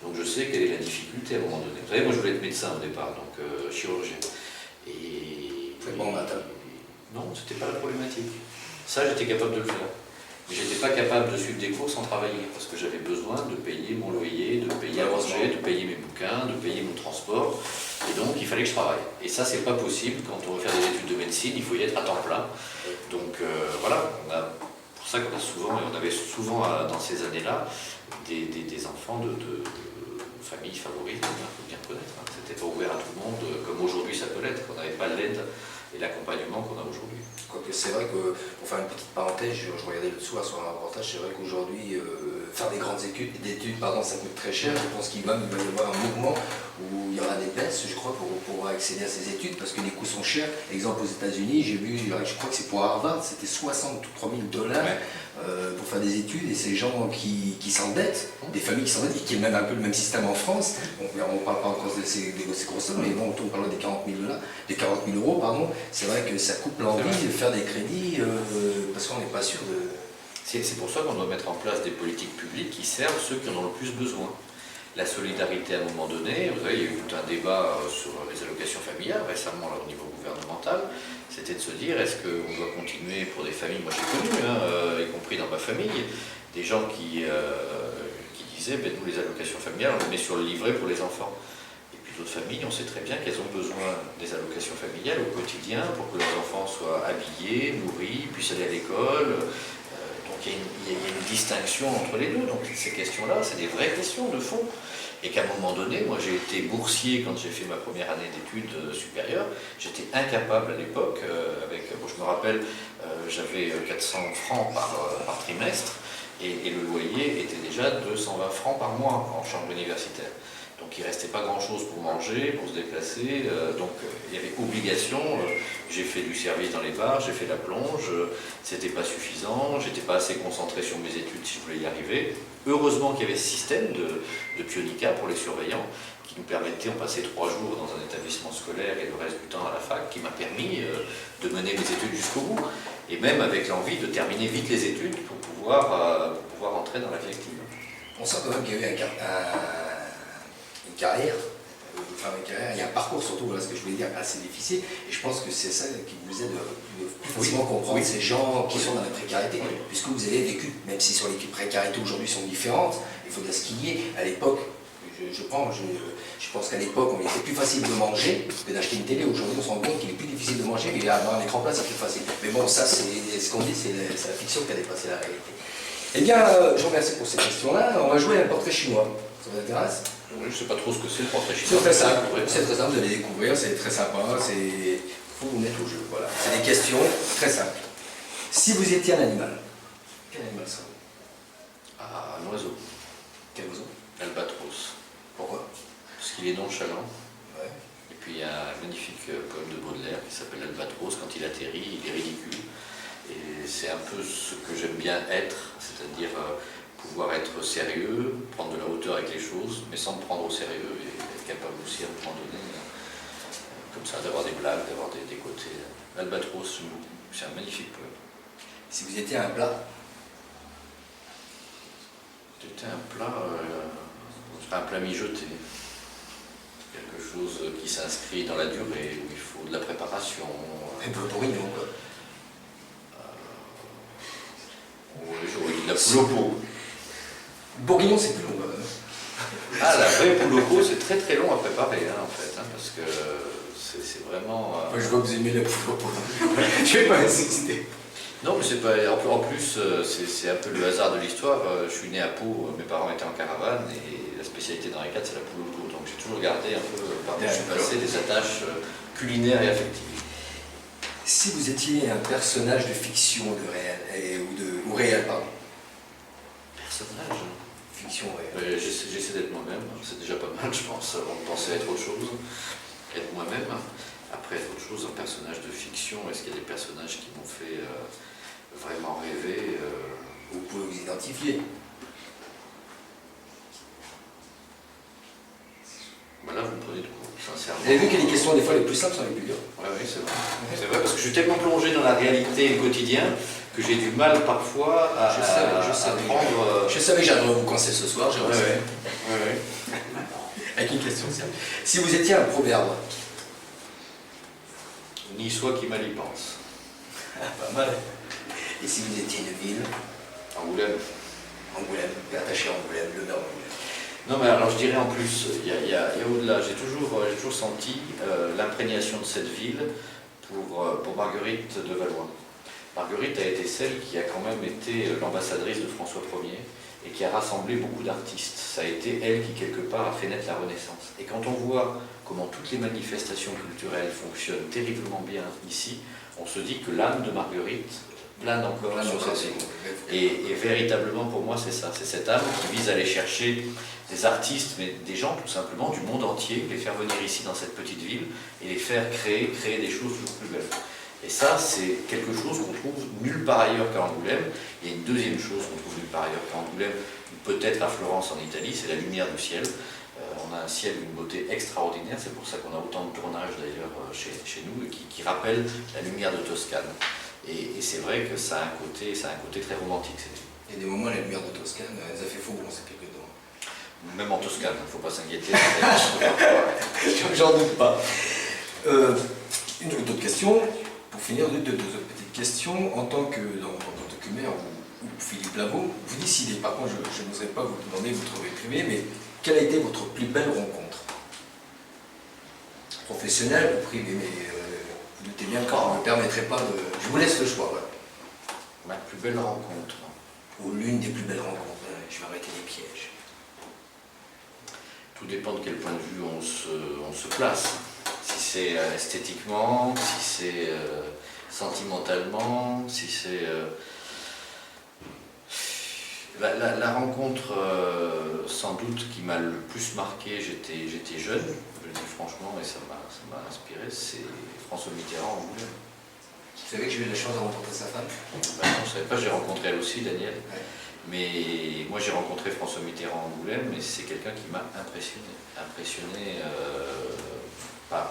Donc je sais quelle est la difficulté à un moment donné. Vous savez, moi je voulais être médecin au départ, donc chirurgien. Et bon matin. Non, c'était pas la problématique. Ça, j'étais capable de le faire. Mais j'étais pas capable de suivre des cours sans travailler, parce que j'avais besoin de payer mon loyer, de payer à manger, de payer mes bouquins, de payer mon transport. Et donc il fallait que je travaille. Et ça, c'est pas possible quand on veut faire des études de médecine, il faut y être à temps plein. Donc voilà, pour ça qu'on a souvent, et on avait souvent dans ces années-là, des enfants de familles favorites, il faut bien connaître. C'était pas ouvert à tout le monde, comme aujourd'hui ça peut l'être. On n'avait pas l'aide et l'accompagnement qu'on a aujourd'hui. Quoique c'est vrai que, pour faire une petite parenthèse, je regardais l'autre soir sur un reportage, c'est vrai qu'aujourd'hui, faire des grandes études, ça coûte très cher. Je pense qu'il va y avoir un mouvement où il y aura des baisses, je crois, pour pouvoir accéder à ces études, parce que les coûts sont chers. Exemple, aux États-Unis, j'ai vu, je crois que c'est pour Harvard, c'était 63 000 $. Pour faire des études, et ces gens qui s'endettent, des familles qui s'endettent, qui est même un peu le même système en France. On ne parle pas encore de ces grosses sommes, mais bon, on parle des 40 000 €, pardon. C'est vrai que ça coupe l'envie de faire des crédits parce qu'on n'est pas sûr de... C'est pour ça qu'on doit mettre en place des politiques publiques qui servent ceux qui en ont le plus besoin. La solidarité à un moment donné, vous savez, il y a eu tout un débat sur les allocations familiales récemment là, au niveau gouvernemental, c'était de se dire est-ce qu'on doit continuer pour des familles, moi j'ai connu, y compris dans ma famille, des gens qui disaient nous les allocations familiales on les met sur le livret pour les enfants. Et puis d'autres familles, on sait très bien qu'elles ont besoin des allocations familiales au quotidien pour que leurs enfants soient habillés, nourris, puissent aller à l'école. Donc il y a une distinction entre les deux. Donc ces questions-là, c'est des vraies questions de fond. Et qu'à un moment donné, moi j'ai été boursier quand j'ai fait ma première année d'études supérieures. J'étais incapable à l'époque, je me rappelle, j'avais 400 francs par trimestre. Et le loyer était déjà 220 francs par mois en chambre universitaire. Donc il ne restait pas grand-chose pour manger, pour se déplacer, il y avait obligation. J'ai fait du service dans les bars, j'ai fait la plonge, c'était pas suffisant, j'étais pas assez concentré sur mes études si je voulais y arriver. Heureusement qu'il y avait ce système de pionica pour les surveillants qui nous permettait, on passait 3 jours dans un établissement scolaire et le reste du temps à la fac, qui m'a permis de mener mes études jusqu'au bout, et même avec l'envie de terminer vite les études pour pouvoir entrer dans la vie active. On sent quand même qu'il y a eu une carrière, il y a un parcours surtout, voilà ce que je voulais dire, assez difficile, et je pense que c'est ça qui vous aide de plus facilement comprendre ces gens qui sont dans la précarité, puisque vous avez vécu, même si sur les précarités aujourd'hui sont différentes, il faudrait ce qu'il y ait. À l'époque, je pense qu'à l'époque, il était plus facile de manger que d'acheter une télé. Aujourd'hui, on se rend compte qu'il est plus difficile de manger, mais avoir un écran plat, c'est plus facile. Mais bon, ça, c'est ce qu'on dit, c'est la fiction qui a dépassé la réalité. Eh bien, je vous remercie pour ces questions-là. On va jouer à un portrait chinois. Ça vous intéresse? Oui, je ne sais pas trop ce que c'est le portrait chinois. C'est très simple, vous allez découvrir, c'est très sympa, il faut vous mettre au jeu, voilà. C'est des questions très simples. Si vous étiez un animal, quel animal serait-vous? Ah, un oiseau. Quel oiseau? L'albatros. Pourquoi? Parce qu'il est nonchalant. Ouais. Et puis il y a un magnifique poème de Baudelaire qui s'appelle L'Albatros. Quand il atterrit, il est ridicule. Et c'est un peu ce que j'aime bien être, c'est-à-dire pouvoir être sérieux, prendre de la hauteur avec les choses, mais sans me prendre au sérieux et être capable aussi à un moment donné, comme ça, d'avoir des blagues, d'avoir des côtés. L'Albatros, c'est un magnifique poème. Si vous étiez un plat? C'était un plat mijoté. Quelque chose qui s'inscrit dans la durée, où il faut de la préparation. Un peu bourguignon, quoi. Oui, j'aurais dit de la poule au pot. Bourguignon, c'est plus long, quand même. Ah, la vraie poule au pot, c'est très très long à préparer, en fait, parce que c'est vraiment... Moi, je vois que vous aimez la poule au pot. Je vais pas insister. Non, mais c'est pas. En plus, c'est un peu le hasard de l'histoire. Je suis né à Pau, mes parents étaient en caravane et la spécialité dans les 4 c'est la poule au pot. Donc j'ai toujours gardé un peu par je suis passé des attaches culinaires et affectives. Si vous étiez un personnage de fiction de réel, ou réel, pardon. Personnage? Fiction réelle. J'essaie d'être moi-même, c'est déjà pas mal, je pense, avant de penser à être autre chose. Être moi-même. Après, être autre chose, un personnage de fiction, est-ce qu'il y a des personnages qui m'ont fait vraiment rêver Vous pouvez vous identifier. Voilà, vous me prenez de court, sincèrement. Vous avez vu que les questions, des fois, les plus simples sont les plus dures. Oui, c'est vrai. C'est vrai, parce que je suis tellement plongé dans la réalité et le quotidien que j'ai du mal parfois à prendre... Je savais que j'allais vous coincer ce soir, j'ai réussi. Oui. Avec une question simple. Si vous étiez un proverbe. Ni soi qui mal y pense. Pas mal. Et si vous étiez une ville? Angoulême. Angoulême, attaché à Angoulême, le maire d'Angoulême. Non, mais alors je dirais en plus, il y a au-delà, j'ai toujours senti l'imprégnation de cette ville pour Marguerite de Valois. Marguerite a été celle qui a quand même été l'ambassadrice de François Ier et qui a rassemblé beaucoup d'artistes. Ça a été elle qui, quelque part, a fait naître la Renaissance. Et quand on voit comment toutes les manifestations culturelles fonctionnent terriblement bien ici, on se dit que l'âme de Marguerite plane encore sur cette ville. Et véritablement, pour moi, c'est ça. C'est cette âme qui vise à aller chercher des artistes, mais des gens tout simplement du monde entier, les faire venir ici dans cette petite ville et les faire créer des choses toujours plus belles. Et ça, c'est quelque chose qu'on trouve nulle part ailleurs qu'à Angoulême. Il y a une deuxième chose qu'on trouve nulle part ailleurs qu'à Angoulême, peut-être à Florence en Italie, c'est la lumière du ciel. On a un ciel d'une beauté extraordinaire, c'est pour ça qu'on a autant de tournages d'ailleurs chez nous, qui rappellent la lumière de Toscane. Et c'est vrai que ça a un côté très romantique cette ville. Il y a des moments, la lumière de Toscane, ça fait faux, on sait plus que dedans. Même en Toscane, il ne faut pas s'inquiéter. J'en doute pas. Une autre question, pour finir, deux autres petites questions. En tant que maire ou Philippe Lavaux, vous décidez, par contre je n'oserais pas vous demander votre vie privée, mais quelle a été votre plus belle rencontre? Professionnelle ou privée, mais vous doutez bien que je ne me permettrai pas de... Je vous laisse le choix, voilà. Ma plus belle rencontre. Ou l'une des plus belles rencontres, je vais arrêter les pièges. Tout dépend de quel point de vue on se place. Si c'est esthétiquement, si c'est sentimentalement, si c'est... La rencontre, sans doute, qui m'a le plus marqué, j'étais jeune, je le dis franchement, et ça m'a inspiré, c'est François Mitterrand en Angoulême. Vous savez que j'ai eu la chance de rencontrer sa femme? Ben non, je ne savais pas, j'ai rencontré elle aussi, Daniel. Ouais. Mais moi j'ai rencontré François Mitterrand en Angoulême, et c'est quelqu'un qui m'a impressionné. Par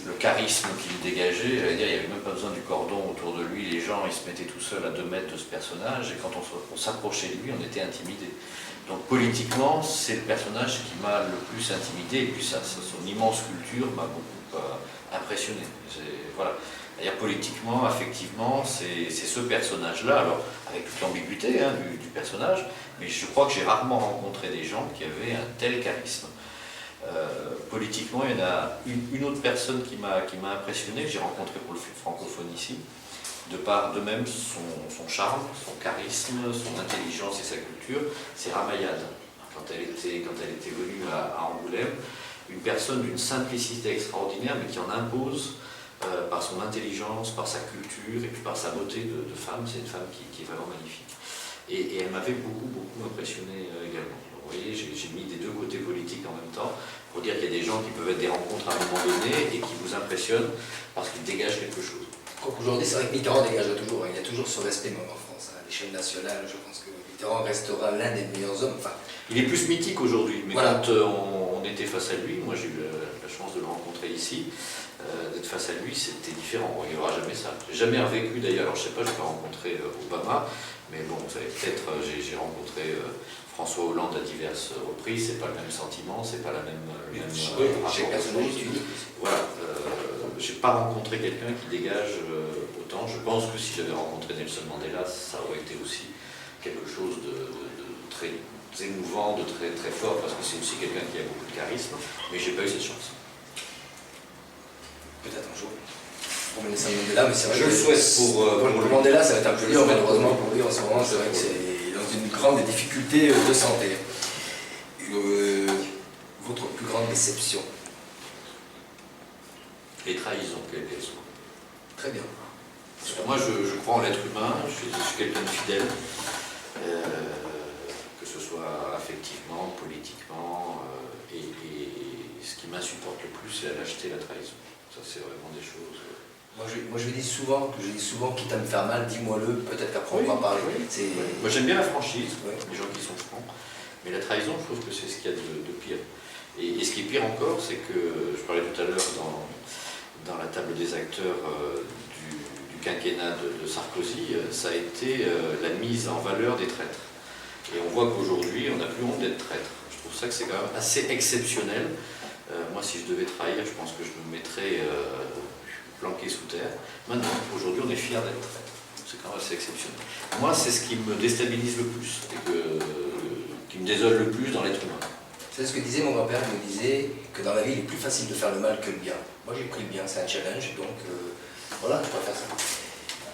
le charisme qu'il dégageait. Il n'y avait même pas besoin du cordon autour de lui, les gens ils se mettaient tout seuls à 2 mètres de ce personnage, et quand on s'approchait de lui, on était intimidé. Donc politiquement, c'est le personnage qui m'a le plus intimidé, et puis son immense culture m'a beaucoup impressionné. Voilà. C'est-à-dire politiquement, affectivement, c'est ce personnage-là, alors avec toute l'ambiguïté du personnage, mais je crois que j'ai rarement rencontré des gens qui avaient un tel charisme. Politiquement, il y en a une autre personne qui m'a impressionné, que j'ai rencontré pour le francophone ici, de même son charme, son charisme, son intelligence et sa culture, c'est Ramayad. Quand elle était venue à Angoulême, une personne d'une simplicité extraordinaire, mais qui en impose par son intelligence, par sa culture et puis par sa beauté de femme. C'est une femme qui est vraiment magnifique. Et elle m'avait beaucoup impressionné également. Vous voyez, j'ai mis des 2 côtés politiques en même temps pour dire qu'il y a des gens qui peuvent être des rencontres à un moment donné et qui vous impressionnent parce qu'ils dégagent quelque chose. Aujourd'hui, c'est vrai que Mitterrand dégage toujours. Il y a toujours ce respect même en France. À l'échelle nationale, je pense que Mitterrand restera l'un des meilleurs hommes. Enfin, il est plus mythique aujourd'hui, mais voilà. quand on était face à lui, moi j'ai eu la chance de le rencontrer ici, d'être face à lui, c'était différent. Il n'y aura jamais ça. J'ai jamais revécu d'ailleurs, alors je sais pas, je n'ai pas rencontré Obama, mais bon, vous savez, peut-être j'ai rencontré François Hollande à diverses reprises, c'est pas le même sentiment, c'est pas la même chaque personnage est unique. Voilà, j'ai pas rencontré quelqu'un qui dégage autant. Je pense que si j'avais rencontré Nelson Mandela, ça aurait été aussi quelque chose de très émouvant, de très fort, parce que c'est aussi quelqu'un qui a beaucoup de charisme, mais j'ai pas eu cette chance. Peut-être un jour. Pour Nelson Mandela, mais c'est vrai je le souhaite pour Mandela, ça va être un peu dur, malheureusement pour lui en ce moment, c'est vrai que c'est dans une grande difficulté de santé. Votre plus grande déception? Les trahisons, quelles qu'elles soient. Très bien. Parce que moi, je crois en l'être humain, je suis quelqu'un de fidèle, que ce soit affectivement, politiquement, et ce qui m'insupporte le plus, c'est la lâcheté et la trahison. Ça, c'est vraiment des choses... Moi je dis souvent, quitte à me faire mal, dis-moi-le, peut-être qu'après on va parler. Oui. Moi j'aime bien la franchise, oui. Les gens qui sont francs, mais la trahison, je trouve que c'est ce qu'il y a de pire. Et ce qui est pire encore, c'est que, je parlais tout à l'heure dans la table des acteurs du quinquennat de Sarkozy, ça a été la mise en valeur des traîtres. Et on voit qu'aujourd'hui, on n'a plus honte d'être traître. Je trouve ça que c'est quand même assez exceptionnel. Moi, si je devais trahir, je pense que je me mettrais planqué sous terre. Maintenant, aujourd'hui, on est fiers d'être traître. C'est quand même assez exceptionnel. Moi, c'est ce qui me déstabilise le plus, et qui me désole le plus dans l'être humain. C'est ce que disait mon grand-père, il me disait que dans la vie, il est plus facile de faire le mal que le bien. Moi, j'ai pris le bien, c'est un challenge, donc voilà, je peux faire ça.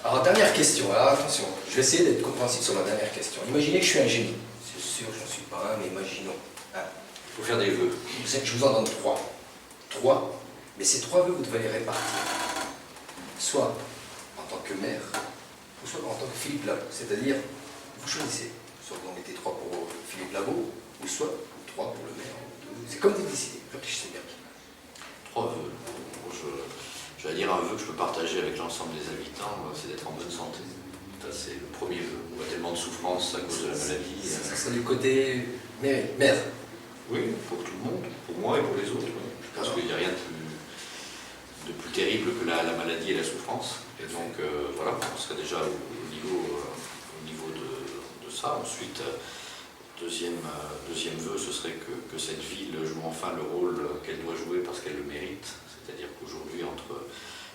Alors, dernière question, alors attention, je vais essayer d'être compréhensif sur la dernière question. Imaginez que je suis un génie. C'est sûr, je n'en suis pas un, mais imaginons. Il faut faire des vœux. Je vous en donne 3. 3, mais ces 3 vœux, vous devez les répartir. Soit en tant que maire, ou soit en tant que Philippe Labo. C'est-à-dire, vous choisissez. Soit vous en mettez 3 pour Philippe Labo, ou soit 3 pour le maire. C'est comme vous décidez. Réfléchissez bien. 3 vœux. Je vais dire un vœu que je peux partager avec l'ensemble des habitants, c'est d'être en bonne santé. Ça, c'est le premier vœu. On a tellement de souffrance à cause de la maladie. Ça serait du côté maire. Oui, pour tout le monde, pour moi et pour les autres. Oui. Je pense qu'il n'y a rien de plus terrible que la maladie et la souffrance. Et donc, voilà, on serait déjà au niveau de ça. Ensuite, deuxième vœu, ce serait que cette ville joue enfin le rôle qu'elle doit jouer parce qu'elle le mérite. C'est-à-dire qu'aujourd'hui,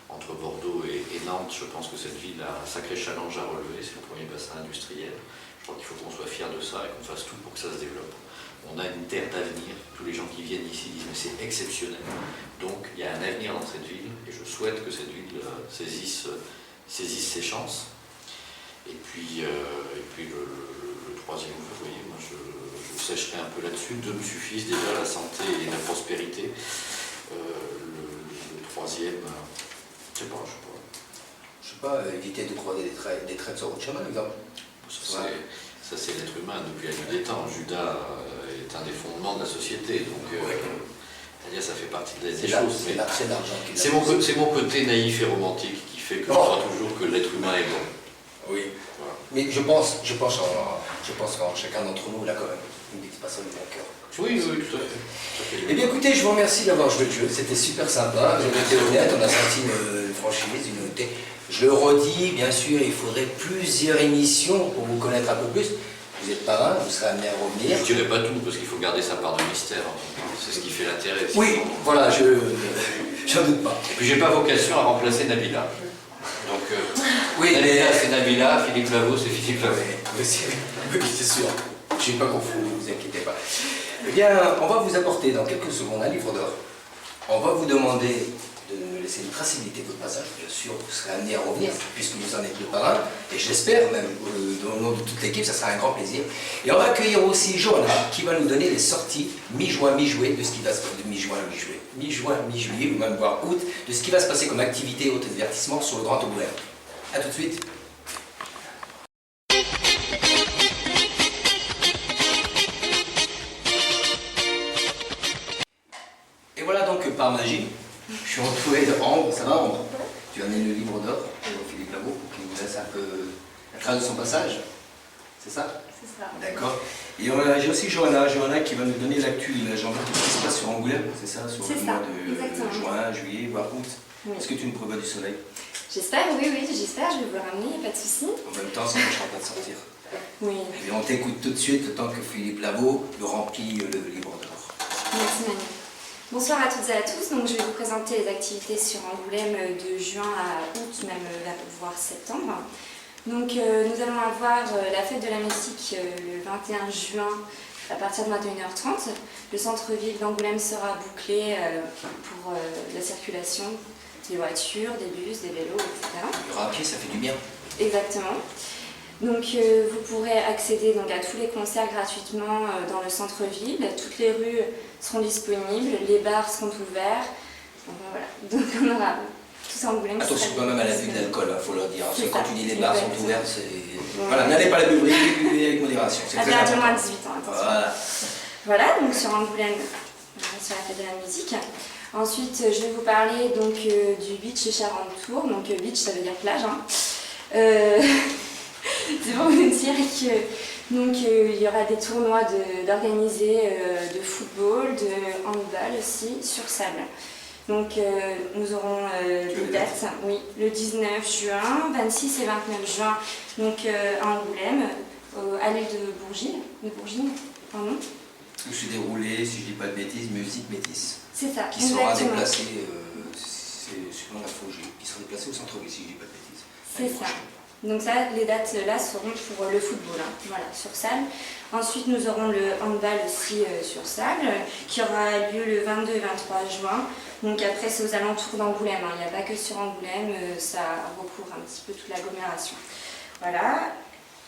entre Bordeaux et Nantes, je pense que cette ville a un sacré challenge à relever. C'est le premier bassin industriel. Je crois qu'il faut qu'on soit fiers de ça et qu'on fasse tout pour que ça se développe. On a une terre d'avenir. Tous les gens qui viennent ici disent mais c'est exceptionnel. Donc il y a un avenir dans cette ville et je souhaite que cette ville saisisse ses chances. Et puis le troisième, vous voyez, moi je sècherai un peu là-dessus. 2 me suffisent déjà, la santé et la prospérité. Le troisième, je sais pas. Je sais pas, éviter de croiser des traits sur votre chemin, par exemple. Ça Ça, c'est l'être humain depuis la nuit des temps. Judas est un des fondements de la société. Donc, c'est-à-dire, ça fait partie des choses. C'est l'argent qui C'est mon côté naïf et romantique qui fait que je crois toujours que l'être humain est bon. Oui. Voilà. Mais je pense qu'en chacun d'entre nous, là, quand même, une petite personne de bon cœur. Oui, tout à fait. Eh bien, écoutez, je vous remercie d'avoir joué le jeu. C'était super sympa. Vous avez été honnête. On a senti une franchise, une honnêteté. Je le redis, bien sûr, il faudrait plusieurs émissions pour vous connaître un peu plus. Vous êtes parrain, vous serez amené à revenir. Je ne dirais pas tout, parce qu'il faut garder sa part de mystère. C'est ce qui fait l'intérêt. Oui, voilà, j'en doute pas. Et puis, j'ai pas vocation à remplacer Nabila. Donc, oui, Nabila, c'est Nabila, Philippe Lavaux, c'est Philippe Lavaux. Oui, c'est sûr. Je n'ai pas confondu, ne vous inquiétez pas. Eh bien, on va vous apporter dans quelques secondes un livre d'or. On va vous demander de nous laisser une traçabilité de votre passage. Bien sûr, vous serez amené à revenir, puisque vous en êtes le parrain. Et j'espère, même au nom de toute l'équipe, ça sera un grand plaisir. Et on va accueillir aussi Johanna, qui va nous donner les sorties mi-juin, mi-juillet de ce qui va se passer. Mi-juin, mi-juillet. Mi-juin, mi-juillet, ou même voire août, de ce qui va se passer comme activité ou divertissement sur le Grand Angoulême. A tout de suite. Et voilà donc par magie, je suis entouré de Ambre. Ça va Ambre? Tu as amené le livre d'or pour Philippe Lavaux pour qu'il nous laisse un peu la trace de son passage. C'est ça? C'est ça. D'accord. Et j'ai aussi Johanna qui va nous donner l'actu de l'agenda de ce qui se passe sur Angoulême, c'est ça? Sur le mois de juin, juillet, voire août. Oui. Est-ce que tu nous prévois du soleil? J'espère, oui, j'espère, je vais vous le ramener, pas de souci. En même temps, ça ne m'empêchera pas de sortir. Oui. Et on t'écoute tout de suite le temps que Philippe Lavaux nous remplit le livre d'or. Merci Manu. Bonsoir à toutes et à tous. Donc, je vais vous présenter les activités sur Angoulême de juin à août, même voire septembre. Donc, nous allons avoir la fête de la musique le 21 juin à partir de 21h30. Le centre-ville d'Angoulême sera bouclé pour la circulation des voitures, des bus, des vélos, etc. Le rapier, ça fait du bien. Exactement. Donc vous pourrez accéder donc, à tous les concerts gratuitement dans le centre-ville. Toutes les rues seront disponibles, les bars seront ouverts. Donc, voilà. Donc on aura tout ça en Angoulême. Attention quand même à l'abus d'alcool, il faut leur dire. Parce que quand tu dis les bars sont ouverts, c'est... Ouais. Voilà, n'allez pas à la buvez avec modération. C'est très interdit important. moins de 18 ans, attention. Voilà, donc sur Angoulême, sur la fête de la musique. Ensuite, je vais vous parler donc, du beach Charentour. Donc beach, ça veut dire plage. Hein. C'est pour vous dire que donc il y aura des tournois d'organisés de football, de handball aussi sur sable. Donc nous aurons des dates, oui, le 19 juin, 26 et 29 juin, donc à Angoulême, à l'île de Bourgine, pardon. Où se déroulait, si je ne dis pas de bêtises, musique métisse. C'est ça, qui sera exactement. déplacé, selon la Faugie, qui sera déplacé au centre-ville, si je ne dis pas de bêtises. C'est ça. Donc ça, les dates là seront pour le football, hein. Voilà, sur sable. Ensuite, nous aurons le handball aussi sur sable, qui aura lieu le 22 et 23 juin. Donc après, c'est aux alentours d'Angoulême, hein. Il n'y a pas que sur Angoulême, ça recouvre un petit peu toute l'agglomération. Voilà.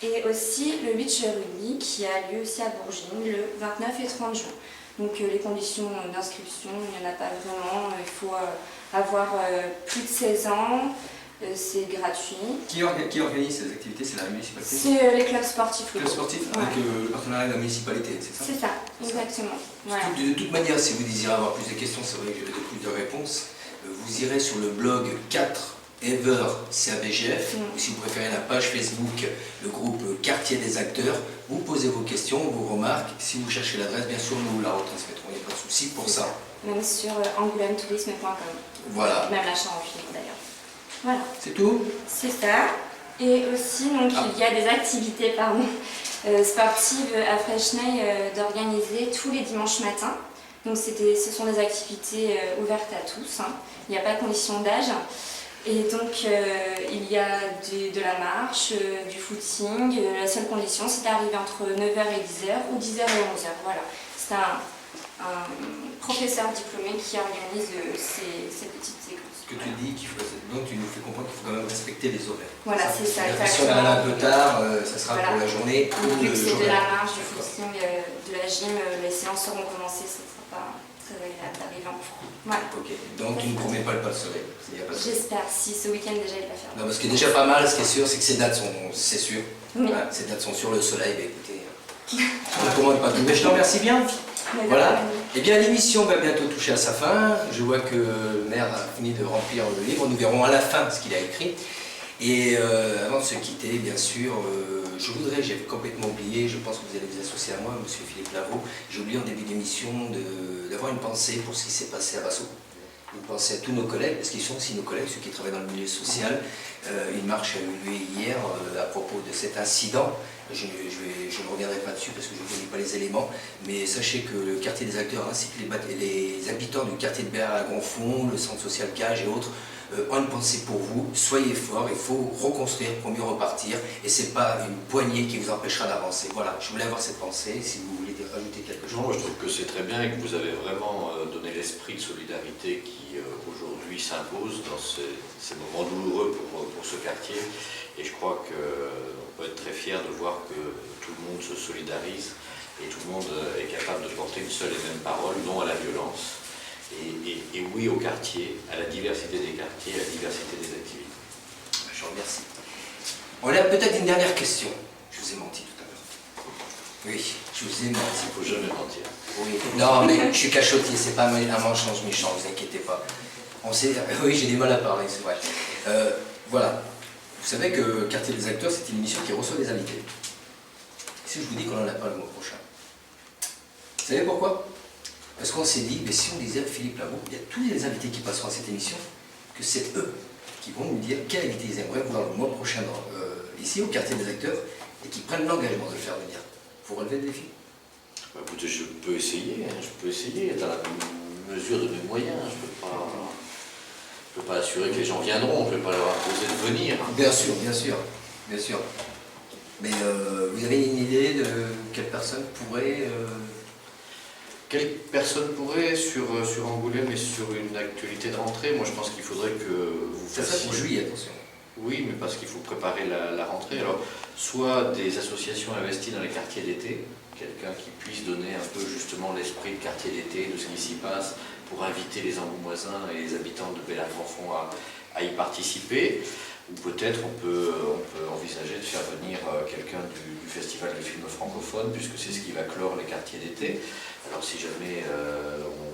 Et aussi le beach rugby qui a lieu aussi à Bourgine le 29 et 30 juin. Donc les conditions d'inscription, il n'y en a pas vraiment. Il faut avoir plus de 16 ans. C'est gratuit. Qui organise ces activités? C'est la municipalité? C'est les clubs sportifs. Clubs sportifs avec le partenariat de la municipalité, c'est ça? C'est ça, exactement. Voilà. De toute manière, si vous désirez avoir plus de questions, c'est vrai que j'ai plus de réponses. Vous irez sur le blog 4 Ever CABGF, ou si vous préférez la page Facebook, le groupe Quartier des acteurs. Vous posez vos questions, vos remarques. Si vous cherchez l'adresse, bien sûr, nous la retransmettrons. Il n'y a pas de souci pour ça. Même sur angoulêmetourisme.com. Voilà. Même l'achat en film d'ailleurs. Voilà. C'est tout? C'est ça. Et aussi, donc, il y a des activités sportives à Fresnay d'organiser tous les dimanches matins. Donc, ce sont des activités ouvertes à tous. Hein. Il n'y a pas de condition d'âge. Et donc, il y a de la marche, du footing. La seule condition, c'est d'arriver entre 9h et 10h ou 10h et 11h. Voilà. C'est un professeur diplômé qui organise ces petites séquences. Ce que tu dis, donc tu nous fais comprendre qu'il faut quand même respecter les horaires. Voilà, c'est ça. Si on arrive un peu tard, ça sera pour la journée. Vu que c'est de la marche, du footing, de la gym, les séances seront commencées, ce ne sera pas très agréable d'arriver en cours. Voilà. Ok, donc tu ne promets pas le pas de soleil. J'espère, si ce week-end déjà il va faire. Non, parce que déjà pas mal, ce qui est sûr, c'est que ces dates sont, c'est sûr, Oui. Voilà, ces dates sont sur le soleil, mais écoutez, on ne commande pas tout. Mais je te remercie bien. Voilà. Eh bien, l'émission va bientôt toucher à sa fin. Je vois que le maire a fini de remplir le livre. Nous verrons à la fin ce qu'il a écrit. Et avant de se quitter, bien sûr, j'ai complètement oublié, je pense que vous allez vous associer à moi, monsieur Philippe Lavaux, j'ai oublié en début d'émission d'avoir une pensée pour ce qui s'est passé à Vassaux. Une pensée à tous nos collègues, parce qu'ils sont aussi nos collègues, ceux qui travaillent dans le milieu social. Une marche a eu lieu hier à propos de cet incident. Je ne reviendrai pas dessus parce que je ne connais pas les éléments, mais sachez que le quartier des acteurs ainsi que les habitants du quartier de Béar à Gonfond, le centre social Cage et autres, ont une pensée pour vous. Soyez forts, il faut reconstruire pour mieux repartir et ce n'est pas une poignée qui vous empêchera d'avancer. Voilà, je voulais avoir cette pensée, si vous voulez rajouter quelque chose. Non, je trouve que c'est très bien et que vous avez vraiment donné l'esprit de solidarité qui aujourd'hui s'impose dans ces moments douloureux pour ce quartier. Et je crois qu'on peut être très fier de voir que tout le monde se solidarise et tout le monde est capable de porter une seule et même parole, non à la violence. Et oui au quartier, à la diversité des quartiers, à la diversité des activités. Je vous remercie. On a peut-être une dernière question. Je vous ai menti tout à l'heure. Oui, je vous ai menti. Il ne faut jamais mentir. Oui. Non, mais je suis cachotier, c'est pas un mensonge méchant, ne vous inquiétez pas. Oui, j'ai du mal à parler, c'est vrai. Voilà. Vous savez que Quartier des acteurs, c'est une émission qui reçoit des invités. Si je vous dis qu'on n'en a pas le mois prochain. Vous savez pourquoi? Parce qu'on s'est dit, mais si on disait à Philippe Lavaux, il y a tous les invités qui passeront à cette émission, que c'est eux qui vont nous dire quel invité ils aimeraient voir le mois prochain ici au Quartier des acteurs et qui prennent l'engagement de le faire venir. Vous relevez le défi? Bah, écoutez, je peux essayer dans la mesure de mes moyens. Je ne peux pas assurer que les gens viendront, je ne peux pas leur imposer de venir. Bien sûr, bien sûr, bien sûr. Mais vous avez une idée de quelle personne pourrait... Quelle personne pourrait, sur Angoulême et sur une actualité de rentrée, moi je pense qu'il faudrait que vous C'est ça fassiez... pour juillet, attention. Oui, mais parce qu'il faut préparer la rentrée. Alors, soit des associations investies dans les quartiers d'été, quelqu'un qui puisse donner un peu justement l'esprit de quartier d'été, de ce qui s'y passe, pour inviter les Angoumoisins et les habitants de Béar-Gonfond à y participer. Ou peut-être on peut envisager de faire venir quelqu'un du Festival du film francophone, puisque c'est ce qui va clore les quartiers d'été. Alors si jamais on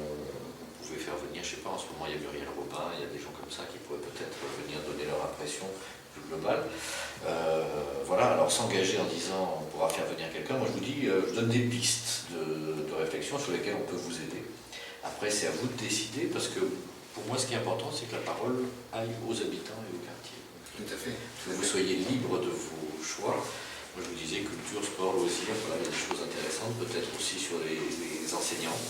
pouvait faire venir, je ne sais pas, en ce moment il y a Muriel Robin, il y a des gens comme ça qui pourraient peut-être venir donner leur impression plus globale. Voilà, alors s'engager en disant on pourra faire venir quelqu'un, moi je vous dis, je donne des pistes de réflexion sur lesquelles on peut vous aider. Après c'est à vous de décider, parce que pour moi ce qui est important c'est que la parole aille aux habitants et au quartier. Tout à fait. Que vous soyez libre de vos choix. Moi je vous disais culture, sport, loisirs, voilà, il y a des choses intéressantes, peut-être aussi sur les enseignants,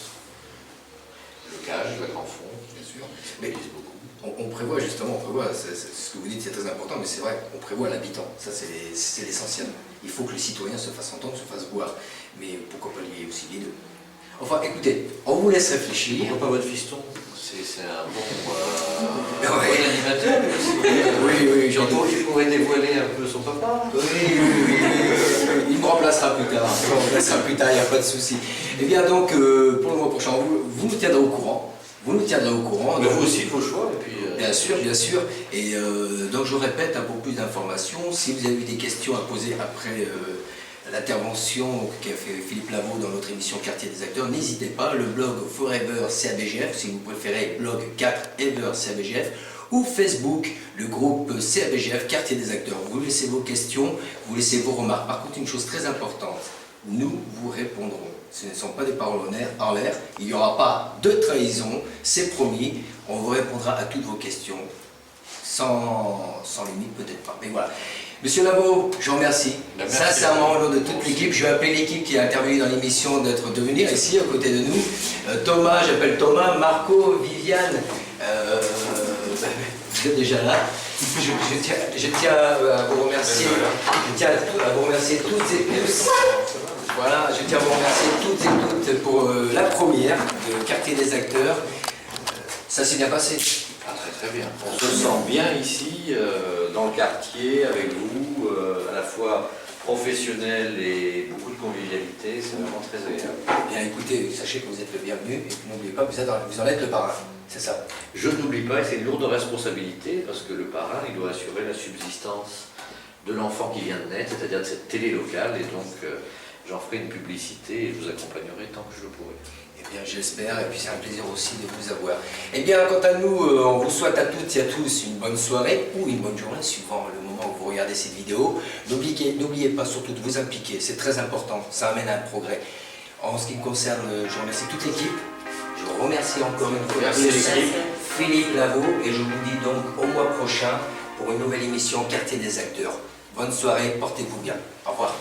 le CAGE, la Grand Fond, Bien sûr. mais Mais beaucoup. on prévoit justement, ce que vous dites c'est très important, mais c'est vrai, on prévoit l'habitant, ça c'est l'essentiel. Il faut que les citoyens se fassent entendre, se fassent voir, mais pourquoi pas lier aussi les deux. Enfin écoutez, on vous laisse réfléchir. Pourquoi pas votre fiston? C'est un bon Ouais. animateur, Oui, j'en doute. il pourrait dévoiler un peu son papa. Oui, il me remplacera plus tard, il n'y a pas de souci. Eh bien donc, pour le mois prochain, vous nous tiendrez au courant. Mais vous aussi de vos choix. Et puis, Bien sûr, bien sûr. Et donc je répète, pour plus d'informations, si vous avez eu des questions à poser après l'intervention qu'a fait Philippe Lavaux dans notre émission Quartier des acteurs, n'hésitez pas, le blog Forever CABGF, si vous préférez, blog 4 Ever CABGF, ou Facebook, le groupe CABGF Quartier des acteurs. Vous laissez vos questions, vous laissez vos remarques. Par contre, une chose très importante, nous vous répondrons. Ce ne sont pas des paroles en l'air, il n'y aura pas de trahison, c'est promis, on vous répondra à toutes vos questions, sans limite peut-être pas, mais voilà. Monsieur Lavaux, je vous remercie. Merci. Sincèrement, au nom de toute l'équipe, je vais appeler l'équipe qui a intervenu dans l'émission de venir ici, à côté de nous. Thomas, j'appelle Thomas, Marco, Viviane, vous êtes déjà là. Je tiens à vous remercier. Je tiens à vous remercier toutes et tous. Voilà, je tiens à vous remercier toutes et toutes pour la première de Quartier des acteurs. Ça s'est bien passé. Ah, très très bien. On se sent bien ici, dans le quartier, avec vous, à la fois professionnel et beaucoup de convivialité, c'est vraiment très agréable. Bien écoutez, sachez que vous êtes le bienvenu et n'oubliez pas que vous en êtes le parrain. C'est ça. Je n'oublie pas, et c'est une lourde responsabilité, parce que le parrain, il doit assurer la subsistance de l'enfant qui vient de naître, c'est-à-dire de cette télé locale, et donc j'en ferai une publicité et je vous accompagnerai tant que je le pourrai. Eh bien, j'espère, et puis c'est un plaisir aussi de vous avoir. Eh bien, quant à nous, on vous souhaite à toutes et à tous une bonne soirée ou une bonne journée, suivant le moment où vous regardez cette vidéo. N'oubliez pas surtout de vous impliquer, c'est très important, ça amène à un progrès. En ce qui me concerne, je remercie toute l'équipe. Je vous remercie encore une fois Philippe Lavaux, et je vous dis donc au mois prochain pour une nouvelle émission Quartier des acteurs. Bonne soirée, portez-vous bien. Au revoir.